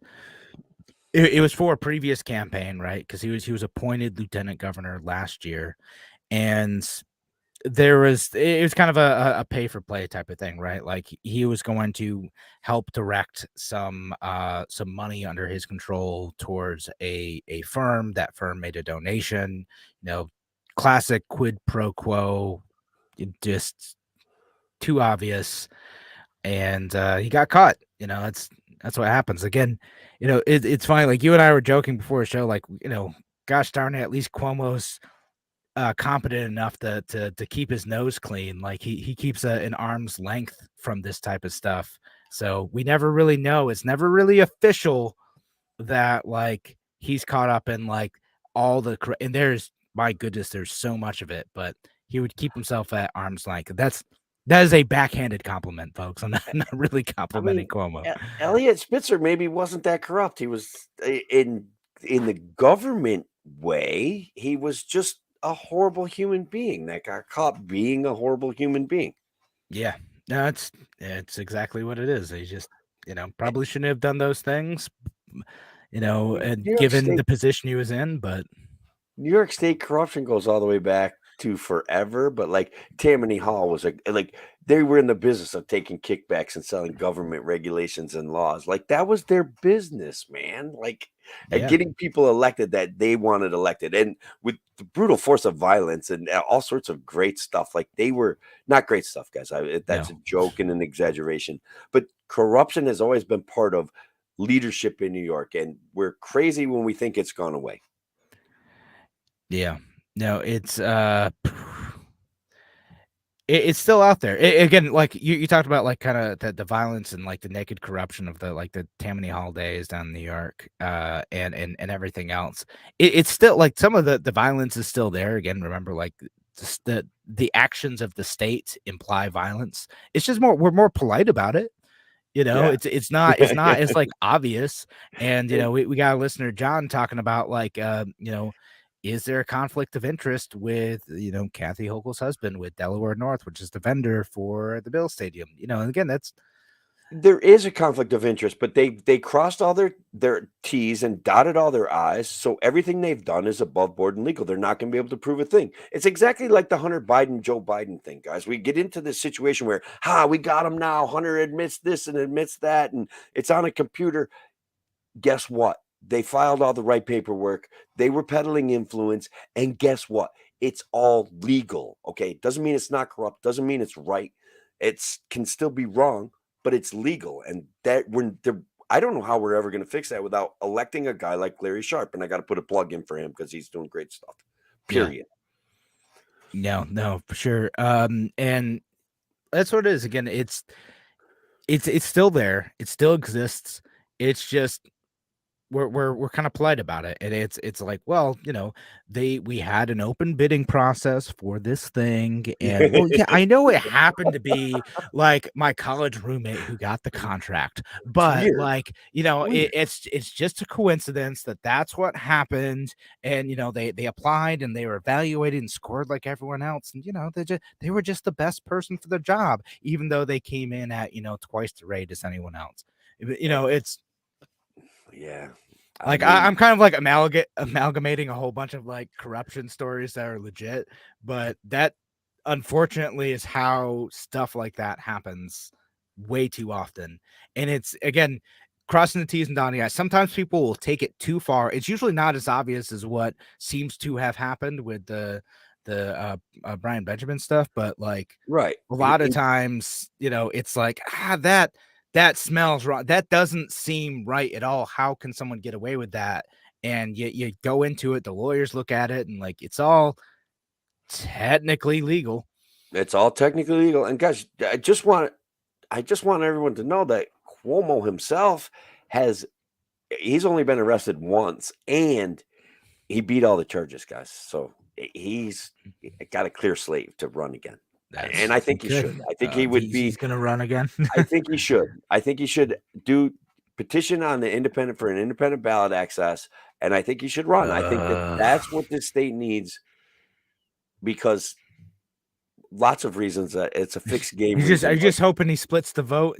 S1: it was for a previous campaign, right? Because he was appointed lieutenant governor last year, and it was kind of a pay for play type of thing, right? Like he was going to help direct some money under his control towards a firm. That firm made a donation, classic quid pro quo, just too obvious. And he got caught. That's what happens. Again, it's funny. Like you and I were joking before the show, like, gosh darn it, at least Cuomo's competent enough to keep his nose clean. Like he keeps an arm's length from this type of stuff. So we never really know. It's never really official that like he's caught up in like all the and there's my goodness, there's so much of it, but he would keep himself at arm's length. That is a backhanded compliment, folks. I'm not really
S2: I
S1: complimenting
S2: mean,
S1: Cuomo.
S2: Elliot Spitzer maybe wasn't that corrupt. He was in the government way. He was just a horrible human being that got caught being a horrible human being.
S1: Yeah, no, it's exactly what it is. He just probably shouldn't have done those things, and
S2: New York
S1: given
S2: State
S1: the position he was in, but
S2: New York State corruption goes all the way back to forever, but like Tammany Hall was like they were in the business of taking kickbacks and selling government regulations and laws. Like that was their business, man. Like and
S1: yeah,
S2: getting people elected that they wanted elected, and with the brutal force of violence and all sorts of great stuff. Like they were not great stuff, guys. That's
S1: no,
S2: a joke and an exaggeration, but corruption has always been part of leadership in New York, and we're crazy when we think it's gone away.
S1: yeah, no, it's still out there. Again, like you talked about, like kind of the violence and like the naked corruption of the Tammany Hall days down in New York, and everything else. It's still like some of the violence is still there. Again, remember, like just the actions of the state imply violence. It's just we're more polite about it.
S2: Yeah.
S1: It's not as like obvious. And
S2: It
S1: we got a listener, John, talking about like is there a conflict of interest with Kathy Hochul's husband with Delaware North, which is the vendor for the Bill Stadium? And again, that's
S2: there is a conflict of interest, but they crossed all their T's and dotted all their I's, so everything they've done is above board and legal. They're not gonna be able to prove a thing. It's exactly like the Hunter Biden, Joe Biden thing, guys. We get into this situation where, we got him now. Hunter admits this and admits that, and it's on a computer. Guess what? They filed all the right paperwork. They were peddling influence. And guess what? It's all legal. Okay. Doesn't mean it's not corrupt. Doesn't mean it's right. It's can still be wrong, but it's legal. And that when I don't know how we're ever going to fix that without electing a guy like Larry Sharp. And I got to put a plug in for him because he's doing great stuff.
S1: yeah,
S2: Period.
S1: no, for sure. And that's what it is. Again, it's still there. It still exists. It's just we're kind of polite about it, and it's like, well, we had an open bidding process for this thing, and well, yeah, I know it happened to be like my college roommate who got the contract,
S2: It's
S1: but
S2: weird.
S1: like
S2: Weird.
S1: it's just a coincidence that that's what happened, and they applied and they were evaluated and scored like everyone else, and they were just the best person for the job, even though they came in at twice the rate as anyone else. It's
S2: Yeah. I
S1: like
S2: mean,
S1: I'm kind of like amalgamating a whole bunch of like corruption stories that are legit, but that unfortunately is how stuff like that happens way too often. And it's again crossing the T's and dotting the I's. Sometimes people will take it too far. It's usually not as obvious as what seems to have happened with the Brian Benjamin stuff, but like
S2: right.
S1: a lot of times, it's like that smells wrong. That doesn't seem right at all. How can someone get away with that? And you go into it, the lawyers look at it, and like it's all technically legal.
S2: It's all technically legal. And guys, I just want everyone to know that Cuomo himself he's only been arrested once and he beat all the charges, guys. So he's got a clear slate to run again. And I think he
S1: Good.
S2: should. I think he would
S1: He's
S2: be
S1: gonna run again.
S2: I think he should. I think he should do petition on the independent for an independent ballot access, and I think he should run. I think that that's what this state needs because lots of reasons. It's a fixed game
S1: Are
S2: reason.
S1: you just hoping he splits the vote?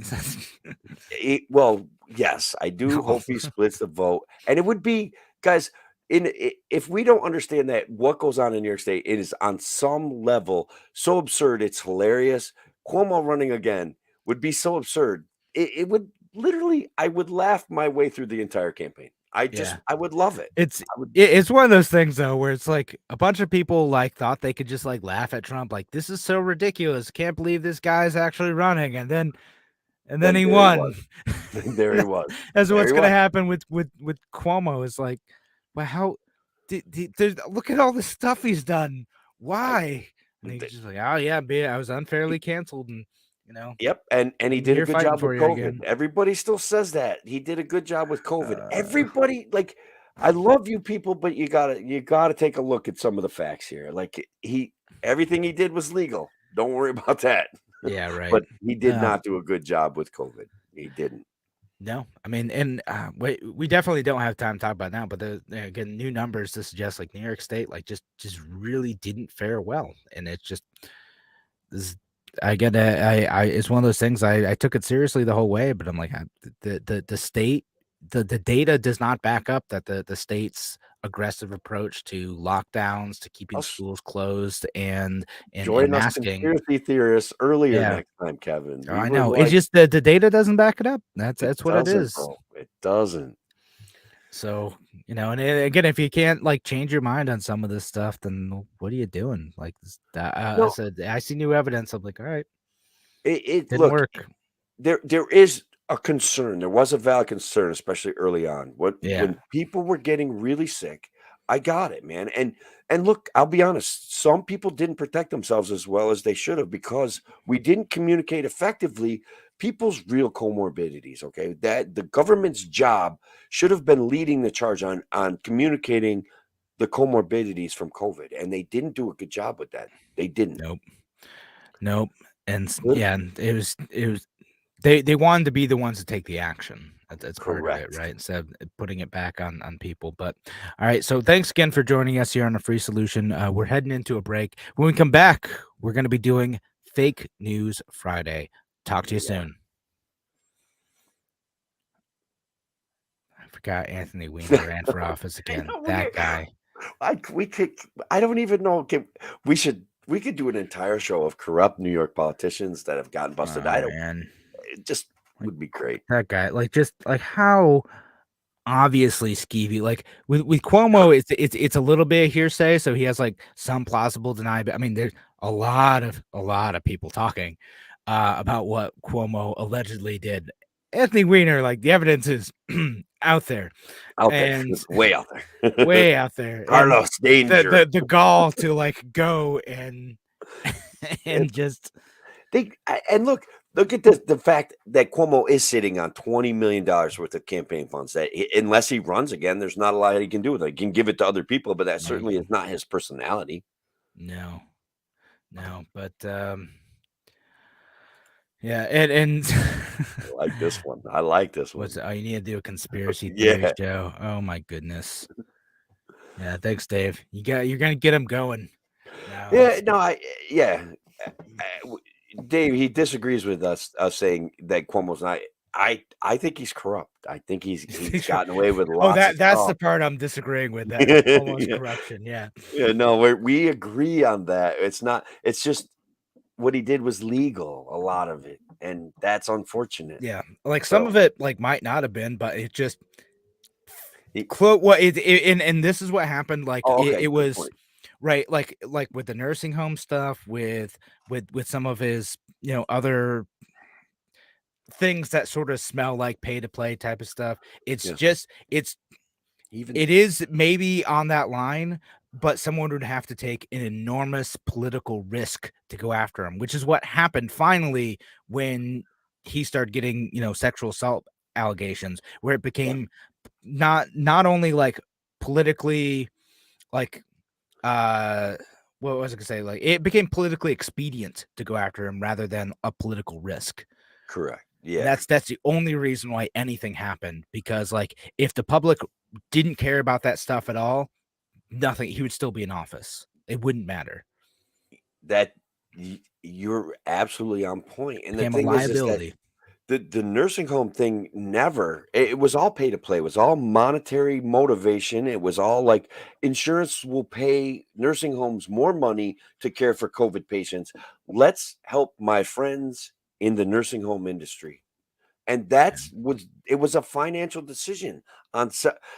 S2: Well, yes, I do
S1: No.
S2: hope he splits the vote, and it would be, guys. If we don't understand that what goes on in New York State, it is on some level so absurd, it's hilarious. Cuomo running again would be so absurd. It would literally, I would laugh my way through the entire campaign.
S1: Yeah.
S2: I would love it.
S1: It's
S2: I would,
S1: it's one of those things though where it's like a bunch of people like thought they could just like laugh at Trump, like this is so ridiculous. Can't believe this guy's actually running, and then
S2: then
S1: he
S2: there he
S1: won.
S2: was. There he was.
S1: That's
S2: There
S1: what's
S2: he
S1: gonna
S2: was.
S1: happen with Cuomo is like, well, how look at all the stuff he's done. Why? And he's
S2: th-
S1: just like, oh yeah, I was unfairly canceled, and
S2: Yep, and he
S1: I'm
S2: did a
S1: here
S2: good
S1: fighting
S2: job
S1: for
S2: with
S1: you
S2: COVID.
S1: again.
S2: Everybody still says that. He did a good job with COVID.
S1: Uh,
S2: Everybody like I love you people, but you gotta take a look at some of the facts here. Like he everything he did was legal. Don't worry about that.
S1: yeah, right.
S2: But he did
S1: No,
S2: not do a good job with COVID. He didn't.
S1: no. I mean, and we definitely don't have time to talk about it now, but again, new numbers to suggest like New York State like just really didn't fare well, and it's just this. I get it. I it's one of those things. I took it seriously the whole way, but I'm like the state the data does not back up that the state's aggressive approach to lockdowns, to keeping
S2: Us
S1: schools closed, and
S2: join us
S1: masking.
S2: conspiracy theorists earlier
S1: Yeah,
S2: next time, Kevin. We
S1: I
S2: would
S1: know. It's
S2: like
S1: just the data doesn't back it up.
S2: it
S1: That's what it
S2: doesn't,
S1: is.
S2: bro. It doesn't.
S1: So, and again, if you can't like change your mind on some of this stuff, then what are you doing? Like I
S2: No,
S1: said, I see new evidence. I'm like, all right,
S2: it
S1: didn't
S2: look,
S1: work.
S2: there is a concern. There was a valid concern, especially early on.
S1: Yeah,
S2: When people were getting really sick, I got it, man. And look, I'll be honest, some people didn't protect themselves as well as they should have because we didn't communicate effectively people's real comorbidities. Okay. That the government's job should have been leading the charge on communicating the comorbidities from COVID. And they didn't do a good job with that. They didn't.
S1: nope, nope. And
S2: Good.
S1: yeah, and it was they wanted to be the ones to take the action. That's part of it,
S2: Correct.
S1: right? Instead of putting it back on people. But all right, so thanks again for joining us here on a free solution. We're heading into a break. When we come back, we're going to be doing Fake News Friday. Talk to you
S2: Yeah.
S1: soon. I forgot Anthony Weiner ran for office
S2: I
S1: again.
S2: know
S1: That guy.
S2: we could I don't even know. We could do an entire show of corrupt New York politicians that have gotten busted.
S1: Oh
S2: I don't
S1: man,
S2: it just
S1: like
S2: would be great.
S1: that guy. Like just like how obviously skeevy. Like with Cuomo, it's a little bit of hearsay, so he has like some plausible deny. But I mean, there's a lot of people talking about what Cuomo allegedly did. Anthony Weiner, like the evidence is out there
S2: Out there.
S1: and
S2: It's way out there.
S1: way out there, and
S2: Carlos
S1: the
S2: Danger.
S1: the the gall to like go and
S2: It's
S1: and just
S2: and look at the fact that Cuomo is sitting on $20 million worth of campaign funds that unless he runs again, there's not a lot he can do with it. He can give it to other people, but that
S1: no,
S2: certainly is not his personality.
S1: no, no, but yeah, and
S2: I like this one. I like this
S1: what's
S2: one.
S1: oh, you need to do a conspiracy theory
S2: Yeah.
S1: show. Oh my goodness. Yeah, thanks, Dave. You're gonna get him going. Now
S2: Yeah,
S1: it's
S2: no, yeah, w Dave, he disagrees with us saying that Cuomo's not I think he's corrupt. I think he's gotten away with
S1: oh
S2: lots of
S1: that's the
S2: stuff.
S1: part I'm disagreeing with, that almost
S2: Yeah,
S1: corruption. Yeah.
S2: yeah, no, we agree on that. It's just what he did was legal, a lot of it, and that's unfortunate.
S1: Yeah. Like some
S2: So,
S1: of it like might not have been, but it just
S2: he
S1: quote what and this is what happened. Like
S2: oh,
S1: it
S2: okay, good
S1: was
S2: point.
S1: right, like with the nursing home stuff, with some of his other things that sort of smell like pay to play type of stuff. It's
S2: Yeah,
S1: just
S2: even
S1: it is maybe on that line, but someone would have to take an enormous political risk to go after him, which is what happened finally when he started getting, sexual assault allegations, where it
S2: yeah,
S1: became not only like politically like uh what was I gonna say? Like it became politically expedient to go after him rather than a political risk.
S2: correct.
S1: And
S2: Yeah,
S1: that's the only reason why anything happened, because like if the public didn't care about that stuff at all, nothing, he would still be in office. It wouldn't matter.
S2: that you're absolutely on point, and the
S1: Became a
S2: thing is that
S1: liability.
S2: the nursing home thing never it was all pay to play. It was all monetary motivation. It was all like insurance will pay nursing homes more money to care for COVID patients. Let's help my friends in the nursing home industry. And that's was it was a financial decision on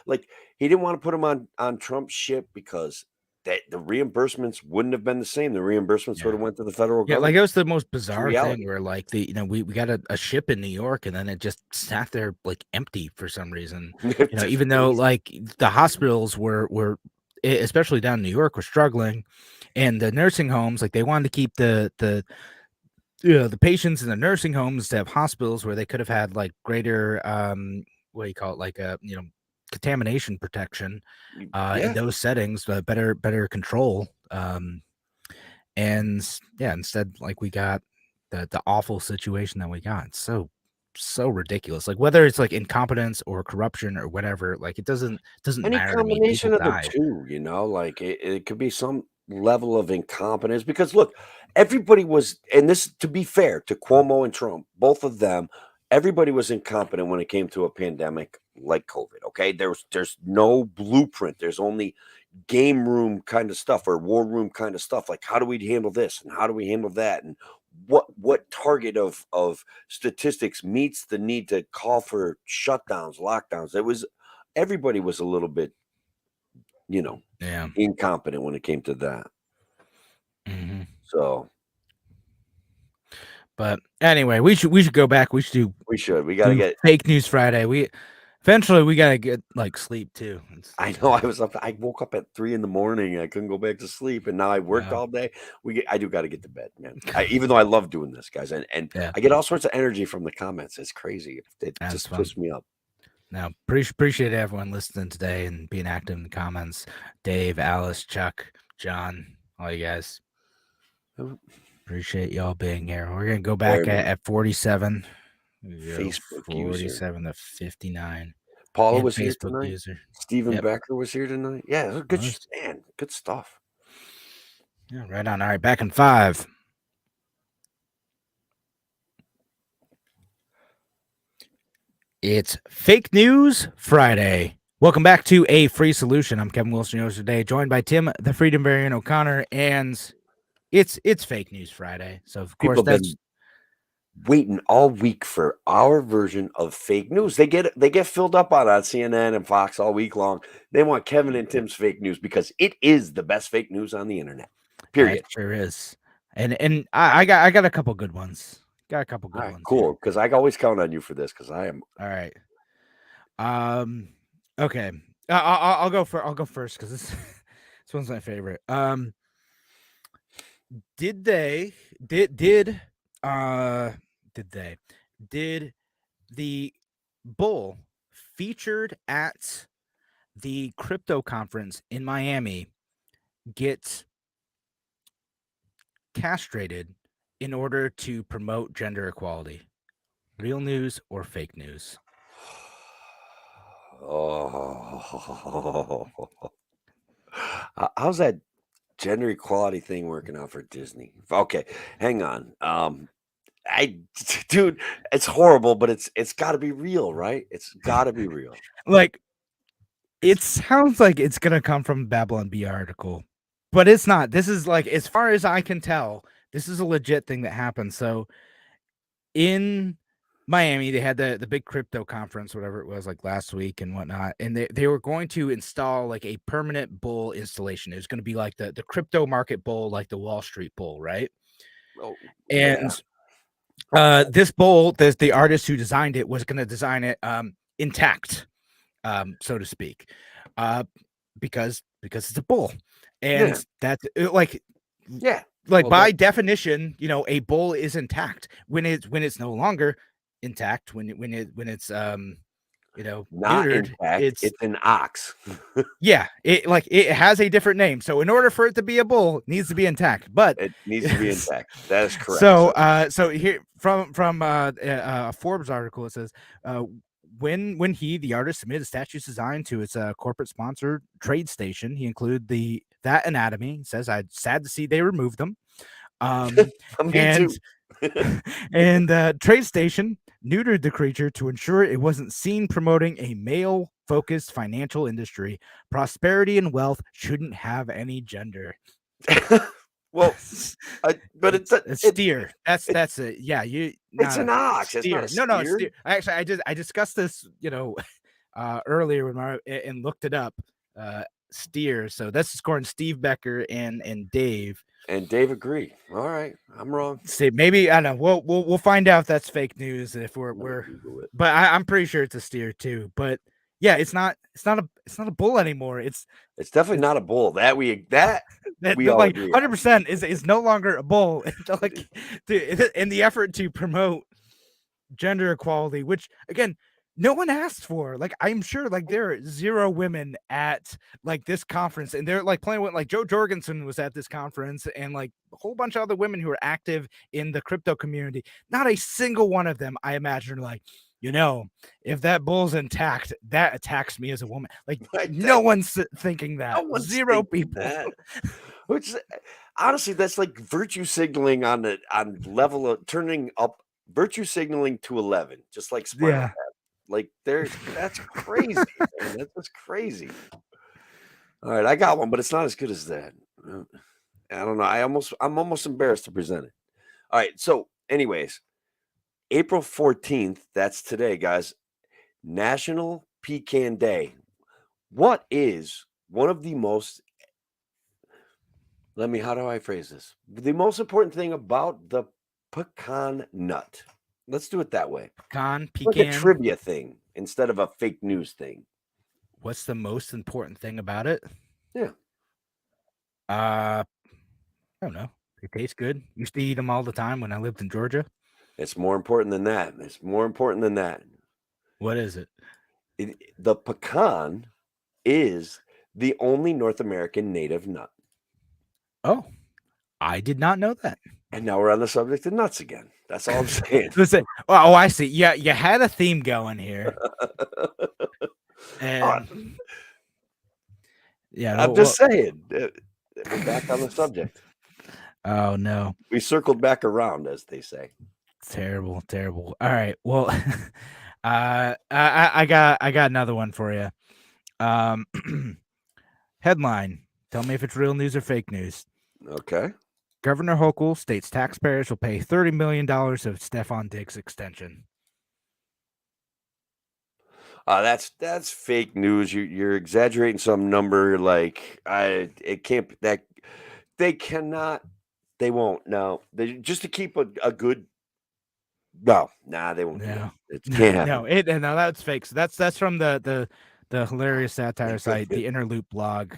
S2: like he didn't want to put him on Trump's ship because that the reimbursements wouldn't have been the same. The reimbursements would
S1: Yeah.
S2: have went to the federal
S1: Yeah, like it
S2: government.
S1: was the most
S2: It's
S1: bizarre thing
S2: reality.
S1: where like we got a ship in New York and then it just sat there like empty for some reason.
S2: It's just
S1: Even though
S2: crazy.
S1: like the hospitals were especially down in New York, were struggling, and the nursing homes, like they wanted to keep the patients in the nursing homes to have hospitals where they could have had like greater what do you call it, like contamination protection in
S2: Yeah.
S1: those settings, better control. And yeah, instead, like we got the awful situation that we got. It's so ridiculous. Like whether it's like incompetence or corruption or whatever, like it doesn't
S2: Any
S1: matter to me. People
S2: combination of the
S1: died.
S2: 2, like, it could be some level of incompetence because, look, everybody was and this to be fair to Cuomo and Trump, both of them, everybody was incompetent when it came to a pandemic like COVID, okay? There's no blueprint, there's only game room kind of stuff or war room kind of stuff, like, how do we handle this, and how do we handle that, and what target of statistics meets the need to call for shutdowns, lockdowns? It was everybody was a little bit, you know,
S1: Yeah.
S2: incompetent when it came to that.
S1: Hmm.
S2: So
S1: But anyway, we should go back. We should
S2: we gotta
S1: do
S2: get.
S1: fake news Friday. We gotta get like sleep too.
S2: I know I woke up at 3 in the morning. I couldn't go back to sleep, and now I worked
S1: Wow.
S2: all day. I do got to get to bed, man. Even though I love doing this, guys, and
S1: Yeah,
S2: I get all sorts of energy from the comments. It's crazy. It
S1: that's
S2: just
S1: fun.
S2: twists me up.
S1: Now, appreciate everyone listening today and being active in the comments. Dave, Alice, Chuck, John, all you guys. Appreciate y'all being here. We're gonna go back
S2: Very much.
S1: at 47. We go
S2: Facebook user
S1: 47 to 59.
S2: Paula
S1: And
S2: was here
S1: Facebook
S2: tonight.
S1: user.
S2: Stephen
S1: Yep.
S2: Becker was here tonight. Yeah, good
S1: Was.
S2: man, good stuff.
S1: Yeah, right on. All right, back in 5. It's Fake News Friday. Welcome back to A Free Solution. I'm Kevin Wilson, your host today, joined by Tim, the Freedom Variant O'Connor, and it's Fake News Friday. So of course
S2: People have
S1: that's
S2: been waiting all week for our version of fake news. They get filled up on CNN and Fox all week long. They want Kevin and Tim's fake news because it is the best fake news on the internet.
S1: that
S2: Period.
S1: sure is. And I got a couple good ones. Got a couple
S2: All
S1: good
S2: right,
S1: ones here.
S2: cool. Because I always count on you for this because I am.
S1: All right. Okay. I'll go first because this one's my favorite. Did they did did they did the bull featured at the crypto conference in Miami get castrated in order to promote gender equality? Real news or fake news?
S2: Oh, how's that gender equality thing working out for Disney? Okay, hang on. I, dude, it's horrible, but it's got to be real, right? It's got to be real.
S1: Like
S2: It's
S1: it sounds like it's gonna come from a Babylon B article, but it's not. This is like, as far as I can tell, this is a legit thing that happened. So in Miami, they had the big crypto conference, whatever it was, like last week and whatnot, and they were going to install like a permanent bull installation. It was going to be like the crypto market bull, like the Wall Street bull, right?
S2: oh yeah.
S1: And this bull, the artist who designed it was going to design it intact, so to speak, uh, because it's a bull,
S2: Yeah.
S1: and that's like
S2: Yeah.
S1: like
S2: Well,
S1: by definition, a bull is intact when it's no longer intact, when it's
S2: not
S1: neutered.
S2: intact.
S1: It's
S2: It's an ox.
S1: yeah, it has a different name. So in order for it to be a bull, it needs to be intact. But
S2: It needs to be intact. That is correct.
S1: so here from a Forbes article, it says when the artist submitted a statue's design to its corporate sponsored trade station, he included that anatomy. He says, "I'm sad to see they removed them."
S2: Me
S1: And
S2: too.
S1: and trade station neutered the creature to ensure it wasn't seen promoting a male focused financial industry. Prosperity and wealth shouldn't have any gender.
S2: Well, but
S1: It's a steer. That's it. Yeah,
S2: it's
S1: not
S2: an
S1: a
S2: ox. It's not
S1: steer.
S2: a
S1: No, a
S2: steer.
S1: steer. I discussed this, earlier and looked it up. Steer. So that's scoring Steve Becker and Dave.
S2: And Dave agreed. All right, I'm wrong.
S1: See, maybe I don't know. We'll find out if that's fake news if we're
S2: Google it.
S1: but I'm pretty sure it's a steer too. But Yeah, it's not a bull anymore.
S2: It's definitely not a bull. That we all
S1: Like
S2: agree on.
S1: 100% is no longer a bull. Like in the effort to promote gender equality, which again, no one asked for. Like, I'm sure like there are zero women at like this conference, and they're like playing with like Joe Jorgensen was at this conference, and like a whole bunch of other women who are active in the crypto community. Not a single one of them, I imagine, like, if that bull's intact, that attacks me as a woman. Like,
S2: Right?
S1: no one's thinking
S2: No
S1: that.
S2: one's
S1: Zero
S2: thinking
S1: people.
S2: that. Which honestly, that's like virtue signaling on level of turning up virtue signaling to 11, just like Spinal
S1: Yeah.
S2: Tap. Like that's crazy, man. That's just crazy. All right, I got one, but it's not as good as that. I don't know. I'm almost embarrassed to present it. All right. So, anyways, April 14th, that's today, guys. National Pecan Day. What is one of the most how do I phrase this? The most important thing about the pecan nut. Let's do it that way. Like a
S1: Pecan.
S2: trivia thing instead of a fake news thing.
S1: What's the most important thing about it?
S2: Yeah.
S1: I don't know. They taste good. Used to eat them all the time when I lived in Georgia.
S2: It's more important than that. It's more important than that.
S1: What is it?
S2: The pecan is the only North American native nut.
S1: Oh, I did not know that.
S2: And now we're on the subject of nuts again. That's all I'm saying.
S1: Listen, oh, I see. Yeah, you had a theme going here, and yeah,
S2: I'm just saying. We're back on the subject.
S1: Oh no,
S2: we circled back around, as they say.
S1: Terrible. All right, well, I got another one for you. Headline: tell me if it's real news or fake news.
S2: Okay.
S1: Governor Hochul states taxpayers will pay $30 million of Stefan Diggs extension.
S2: That's fake news. You're exaggerating some number. Like it can't that they cannot. They won't. No, they just to keep a good. No, they won't do that. It can't happen.
S1: No, that's fake. So that's from the hilarious satire site, the Interloop blog.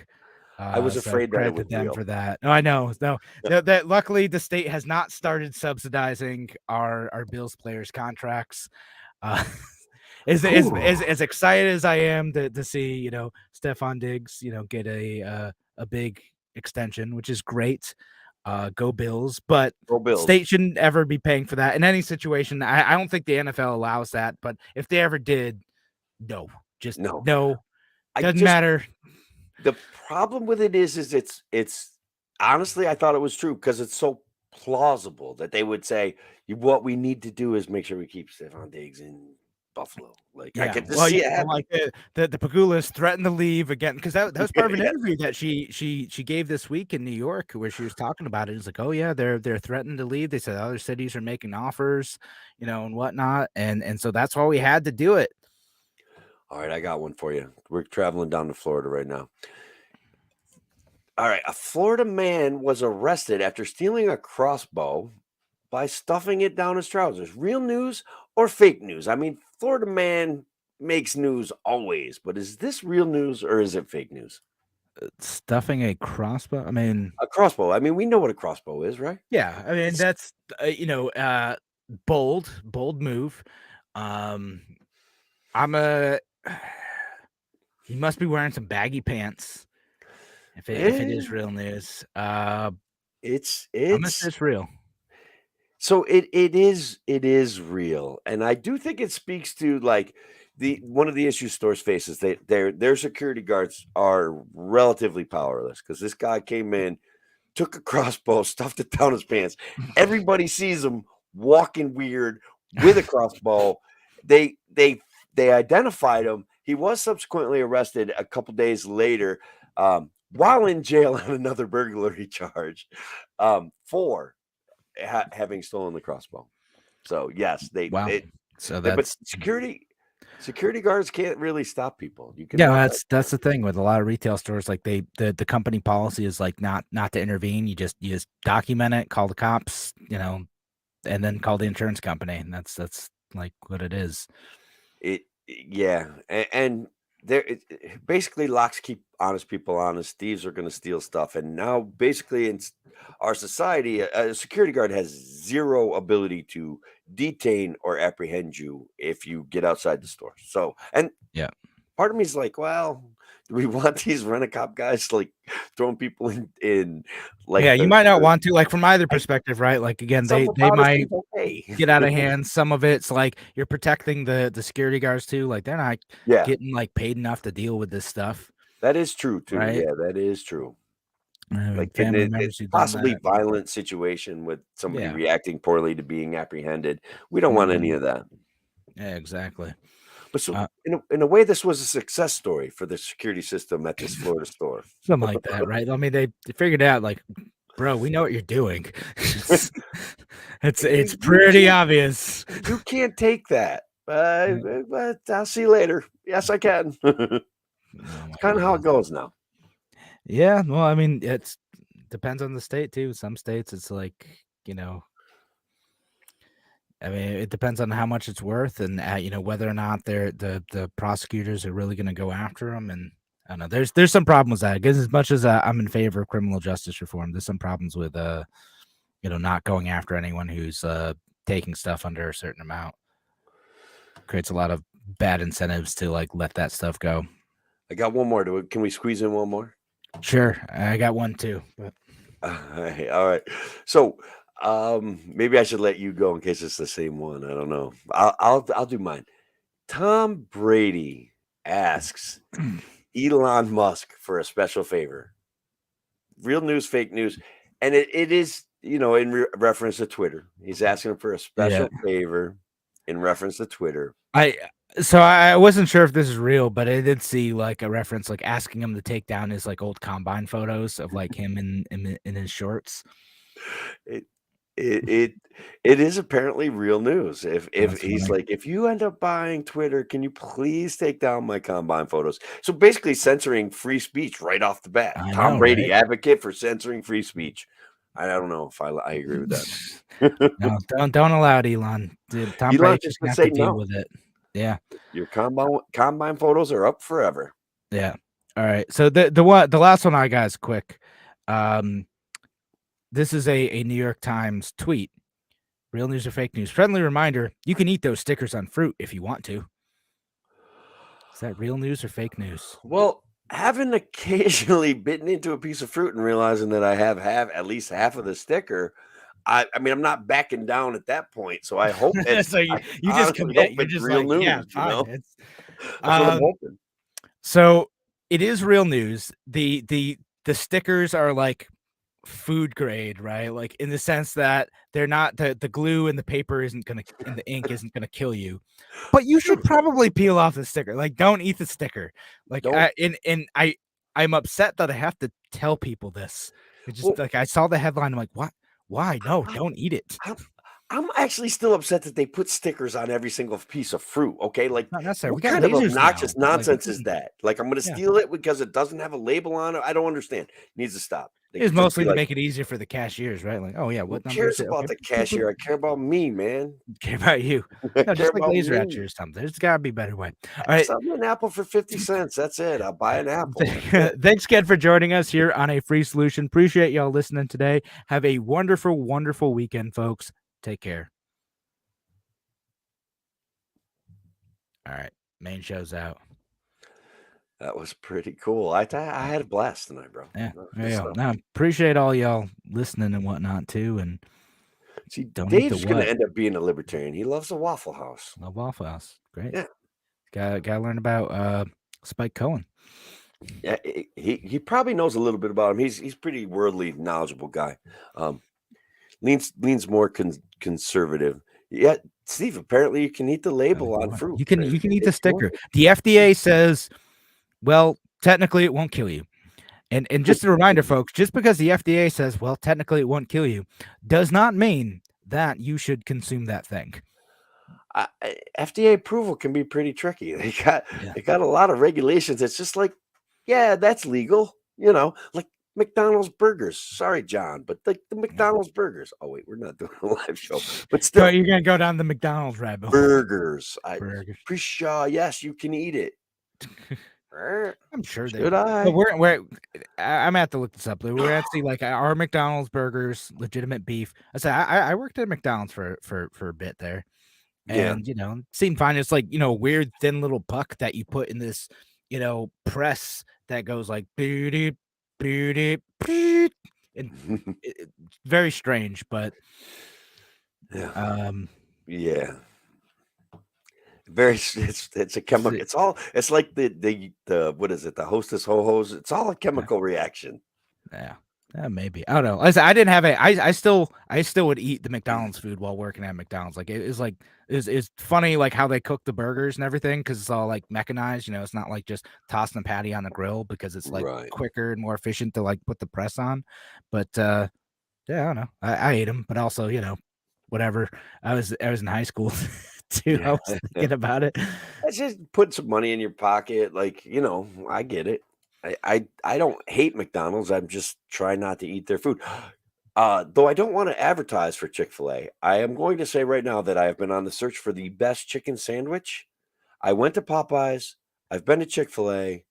S2: I was afraid that it
S1: credit
S2: was
S1: to them
S2: real.
S1: for that. No, I know. No, that luckily the state has not started subsidizing our Bills players' contracts. As excited as I am to see Stefan Diggs get a big extension, which is great. Go Bills, but
S2: Go Bills.
S1: State shouldn't ever be paying for that in any situation. I don't think the NFL allows that, but if they ever did, no. Doesn't matter.
S2: The problem with it is it's honestly, I thought it was true because it's so plausible that they would say what we need to do is make sure we keep Stefan Diggs in Buffalo. Like I could just see it happen.
S1: Like the Pagulas threatened to leave again because that was part of an interview that she gave this week in New York where she was talking about it. It's like, oh yeah, they're threatening to leave. They said other cities are making offers, and whatnot, and so that's why we had to do it.
S2: All right, I got one for you. We're traveling down to Florida right now. All right, a Florida man was arrested after stealing a crossbow by stuffing it down his trousers. Real news or fake news? I mean, Florida man makes news always, but is this real news or is it fake news?
S1: Stuffing a crossbow? I mean,
S2: a crossbow. I mean, we know what a crossbow is, right?
S1: Yeah, I mean that's bold move. He must be wearing some baggy pants. If it is real news, it's real.
S2: So it is real, and I do think it speaks to like one of the issues stores faces. Their security guards are relatively powerless because this guy came in, took a crossbow, stuffed it down his pants. Everybody sees him walking weird with a crossbow. They identified him. He was subsequently arrested a couple days later, while in jail on another burglary charge, for having stolen the crossbow. So yes, but security guards can't really stop people. You can
S1: that's the thing with a lot of retail stores. Like the company policy is like not to intervene. You just document it, call the cops, and then call the insurance company, and that's like what it is.
S2: And basically locks keep honest people honest. Thieves are going to steal stuff, and now basically in our society, a security guard has zero ability to detain or apprehend you if you get outside the store. So, and
S1: Yeah.
S2: part of me is like, well, do we want these rent-a-cop guys like throwing people in like
S1: Yeah, you might not want to, like, from either perspective, right? Like, again,
S2: some
S1: they
S2: about us
S1: might
S2: seems okay.
S1: get out of hand. Some of it's like you're protecting the security guards too. Like, they're not
S2: Yeah,
S1: getting like paid enough to deal with this stuff,
S2: that is true too.
S1: right?
S2: Yeah, that is true.
S1: I mean,
S2: Like in
S1: family
S2: a
S1: members who've done
S2: possibly
S1: that.
S2: violent situation with somebody
S1: Yeah.
S2: reacting poorly to being apprehended. We don't want any
S1: Mhm.
S2: of that.
S1: Yeah, exactly.
S2: But so
S1: Uh,
S2: in a way, this was a success story for the security system at this Florida store.
S1: Something like that, right? I mean, they figured out, like, bro, we know what you're doing. It's it's
S2: You
S1: pretty
S2: can't
S1: obvious.
S2: you can't take that. But I'll see you later. Yes, I can.
S1: Oh
S2: It's
S1: my
S2: kind of how it
S1: goodness.
S2: goes now.
S1: Yeah, well, I mean, it's depends on the state too. Some states, it's like, you know, I mean, it depends on how much it's worth, and whether or not the prosecutors are really going to go after them. And I don't know. There's some problems with that. Because as much as I'm in favor of criminal justice reform, there's some problems with not going after anyone who's taking stuff under a certain amount. Creates a lot of bad incentives to like let that stuff go.
S2: I got one more. Can we squeeze in one more?
S1: Sure, I got one too. But
S2: All right. So maybe I should let you go in case it's the same one. I don't know. I'll do mine. Tom Brady asks Elon Musk for a special favor. Real news, fake news, and it is in reference to Twitter. He's asking him for a
S1: yeah,
S2: special favor in reference to Twitter.
S1: I wasn't sure if this is real, but I did see like a reference, like asking him to take down his like old combine photos of like him in his shorts.
S2: It it it it is apparently real news. If
S1: That's
S2: he's
S1: funny.
S2: like, if you end up buying Twitter, can you please take down my combine photos? So basically censoring free speech right off the bat.
S1: I
S2: Tom
S1: know,
S2: Brady,
S1: right?
S2: advocate for censoring free speech. I don't know if I agree with that.
S1: No, don't allow it, Elon. Dude, Tom
S2: Elon
S1: Brady's
S2: just
S1: just gonna
S2: gonna
S1: have to
S2: say
S1: deal
S2: no.
S1: with it. Yeah,
S2: Your combine photos are up forever.
S1: yeah. All right. So the last one I got is quick. Um, this is a New York Times tweet. Real news or fake news? Friendly reminder: you can eat those stickers on fruit if you want to. Is that real news or fake news?
S2: Well, having occasionally bitten into a piece of fruit and realizing that I have at least half of the sticker, I mean, I'm not backing down at that point. So I hope
S1: So
S2: I
S1: you just
S2: honestly
S1: commit.
S2: hope
S1: You're
S2: it's
S1: just
S2: real
S1: like, yeah,
S2: news.
S1: fine. It's
S2: That's what I'm
S1: um.
S2: hoping.
S1: So it is real news. The stickers are like food grade, right? Like in the sense that they're not the glue and the paper isn't gonna and the ink isn't gonna kill you. But you should probably peel off the sticker. Like, don't eat the sticker. Like,
S2: Don't.
S1: I'm upset that I have to tell people this. It just
S2: Well,
S1: like I saw the headline. I'm like, what? Why? No,
S2: I'm,
S1: don't eat it.
S2: I'm, I'm actually still upset that they put stickers on every single piece of fruit. Okay, like
S1: Not necessary. We
S2: what
S1: got
S2: kind of
S1: lasers now.
S2: obnoxious
S1: Like, it
S2: nonsense is
S1: doesn't.
S2: that? Like I'm going to
S1: Yeah,
S2: steal it because it doesn't have a label on it. I don't understand. It needs to stop. They
S1: it's
S2: could just be
S1: mostly to
S2: like,
S1: make it easier for the cashiers, right? Like, oh yeah,
S2: who
S1: what number is
S2: cares
S1: it? Okay,
S2: about the
S1: boop, boop,
S2: cashier? I care about me, man.
S1: care about you.
S2: I
S1: No,
S2: care
S1: just like
S2: about
S1: laser at
S2: me.
S1: you or something. There's got to be a better way. All right.
S2: Sell me an apple for 50 cents. That's it. I'll buy an apple. That's it.
S1: Thanks again for joining us here on A Free Solution. Appreciate y'all listening today. Have a wonderful, wonderful weekend, folks. Take care. All right. Main show's out.
S2: That was pretty cool. I had a blast tonight, bro.
S1: Yeah.
S2: That was
S1: There
S2: good
S1: you go.
S2: stuff.
S1: Now, appreciate all y'all listening and whatnot, too. And
S2: See,
S1: don't eat the
S2: Dave's going to
S1: what?
S2: end up being a libertarian. He loves a Waffle House.
S1: Love Waffle House. Great.
S2: Yeah.
S1: Gotta learn about Spike Cohen.
S2: Yeah, he probably knows a little bit about him. He's pretty worldly knowledgeable guy. Leans more conservative. Yeah, Steve. Apparently, you can eat the label on fruit.
S1: You can eat the
S2: It's
S1: sticker.
S2: worth it.
S1: The FDA says, well, technically it won't kill you. And just a reminder, folks, just because the FDA says, well, technically it won't kill you, does not mean that you should consume that thing.
S2: FDA approval can be pretty tricky.
S1: Yeah.
S2: They got a lot of regulations. It's just like, yeah, that's legal. Like McDonald's burgers. Sorry, John, but like the McDonald's burgers. Oh wait, we're not doing a live show, but
S1: So
S2: still,
S1: you're gonna go down the McDonald's rabbit hole.
S2: burgers.
S1: Burgers.
S2: Pretty sure, yes, you can eat it.
S1: I'm sure they.
S2: Should
S1: But
S2: I?
S1: I'm gonna have to look this up. We're actually like our McDonald's burgers, legitimate beef. I said I worked at McDonald's for a bit there,
S2: Yeah.
S1: and seemed fine. It's like a weird thin little puck that you put in this press that goes like booty booty beep, and very strange, but
S2: Yeah.
S1: um,
S2: Yeah. Very it's a chemical. It's like the what is it? The Hostess Ho-Hos. It's all a chemical reaction.
S1: yeah. Maybe. I don't know. I didn't have I still would eat the McDonald's food while working at McDonald's. Like it was like it's funny like how they cook the burgers and everything because it's all like mechanized. It's not like just tossing the patty on the grill because it's like
S2: Right.
S1: quicker and more efficient to like put the press on. But yeah, I don't know. I ate them, but also whatever. I was in high school too. I
S2: Yeah.
S1: was thinking about it.
S2: It's just put some money in your pocket. Like, I get it. I don't hate McDonald's. I'm just trying not to eat their food. Though I don't want to advertise for Chick-fil-A, I am going to say right now that I have been on the search for the best chicken sandwich. I went to Popeyes. I've been to Chick-fil-A,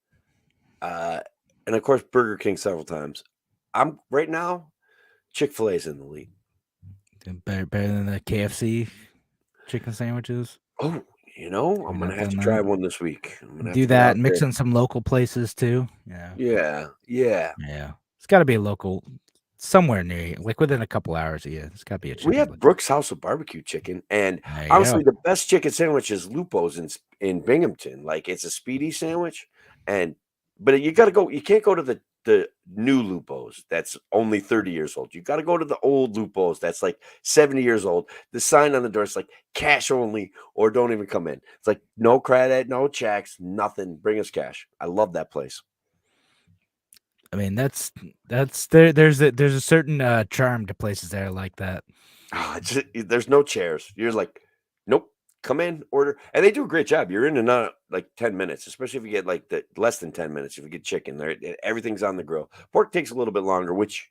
S2: uh, and of course Burger King several times. I'm right now, Chick-fil-A is in the lead.
S1: Better than the KFC chicken sandwiches.
S2: Oh, I'm
S1: You've
S2: gonna
S1: not
S2: have
S1: done
S2: to try
S1: that.
S2: one this week. I'm gonna have
S1: Do
S2: to get
S1: that,
S2: out
S1: mix
S2: there.
S1: in some local places too. Yeah.
S2: Yeah, yeah.
S1: Yeah. It's gotta be a local somewhere near you, like within a couple hours of you. It's gotta be a
S2: We
S1: chicken place.
S2: have Brooks House of Barbecue Chicken, and
S1: There you go.
S2: honestly, the best chicken sandwich is Lupo's in Binghamton. Like it's a speedy sandwich, but you got to go. You can't go to the new Lupo's that's only 30 years old. You got to go to the old Lupo's that's like 70 years old. The sign on the door is like cash only or don't even come in. It's like no credit, no checks, nothing. Bring us cash. I love that place.
S1: I mean, there's a certain charm to places that are like that.
S2: There's no chairs. You're like, nope. Come in, order, and they do a great job. You're in and out like 10 minutes, especially if you get like the less than 10 minutes. If you get chicken, there everything's on the grill. Pork takes a little bit longer, which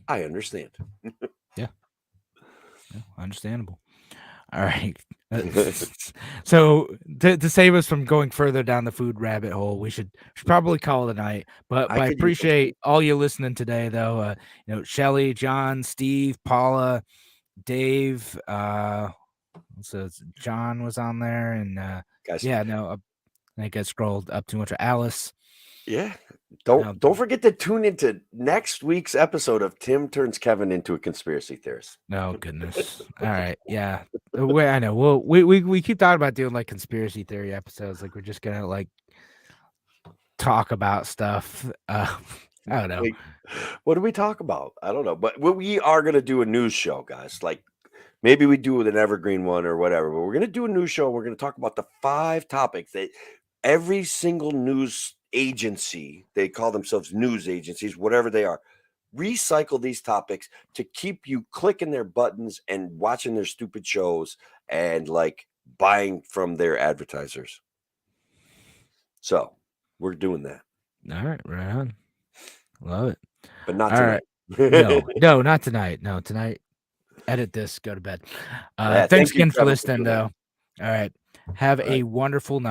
S2: I understand.
S1: Yeah. Understandable. All right. So to save us from going further down the food rabbit hole, we should probably call it a night. But
S2: I
S1: I
S2: could use some sleep.
S1: appreciate all you listening today, though. Shelly, John, Steve, Paula, Dave. So John was on there, and
S2: Guys.
S1: yeah, no, I think I scrolled up too much. Alice.
S2: Yeah.
S1: No,
S2: Don't forget to tune into next week's episode of Tim Turns Kevin into a Conspiracy Theorist.
S1: no goodness. All right, yeah. I know. Well, we keep talking about doing like conspiracy theory episodes. Like we're just gonna like talk about stuff. I don't know.
S2: Like, what do we talk about? I don't know. But we are gonna do a news show, guys. Like maybe we do with an evergreen one or whatever, but we're going to do a news show. We're going to talk about the 5 topics that every single news agency, they call themselves news agencies, whatever they are, recycle these topics to keep you clicking their buttons and watching their stupid shows and like buying from their advertisers. So we're doing that.
S1: All right, right on. Love it.
S2: But not
S1: All
S2: tonight.
S1: right. No, not tonight. No, tonight. Edit this, go to bed.
S2: Yeah,
S1: Thanks
S2: thank you,
S1: again for
S2: Kevin, for
S1: listening,
S2: doing that.
S1: though. All right. Have
S2: All
S1: a
S2: right.
S1: wonderful night.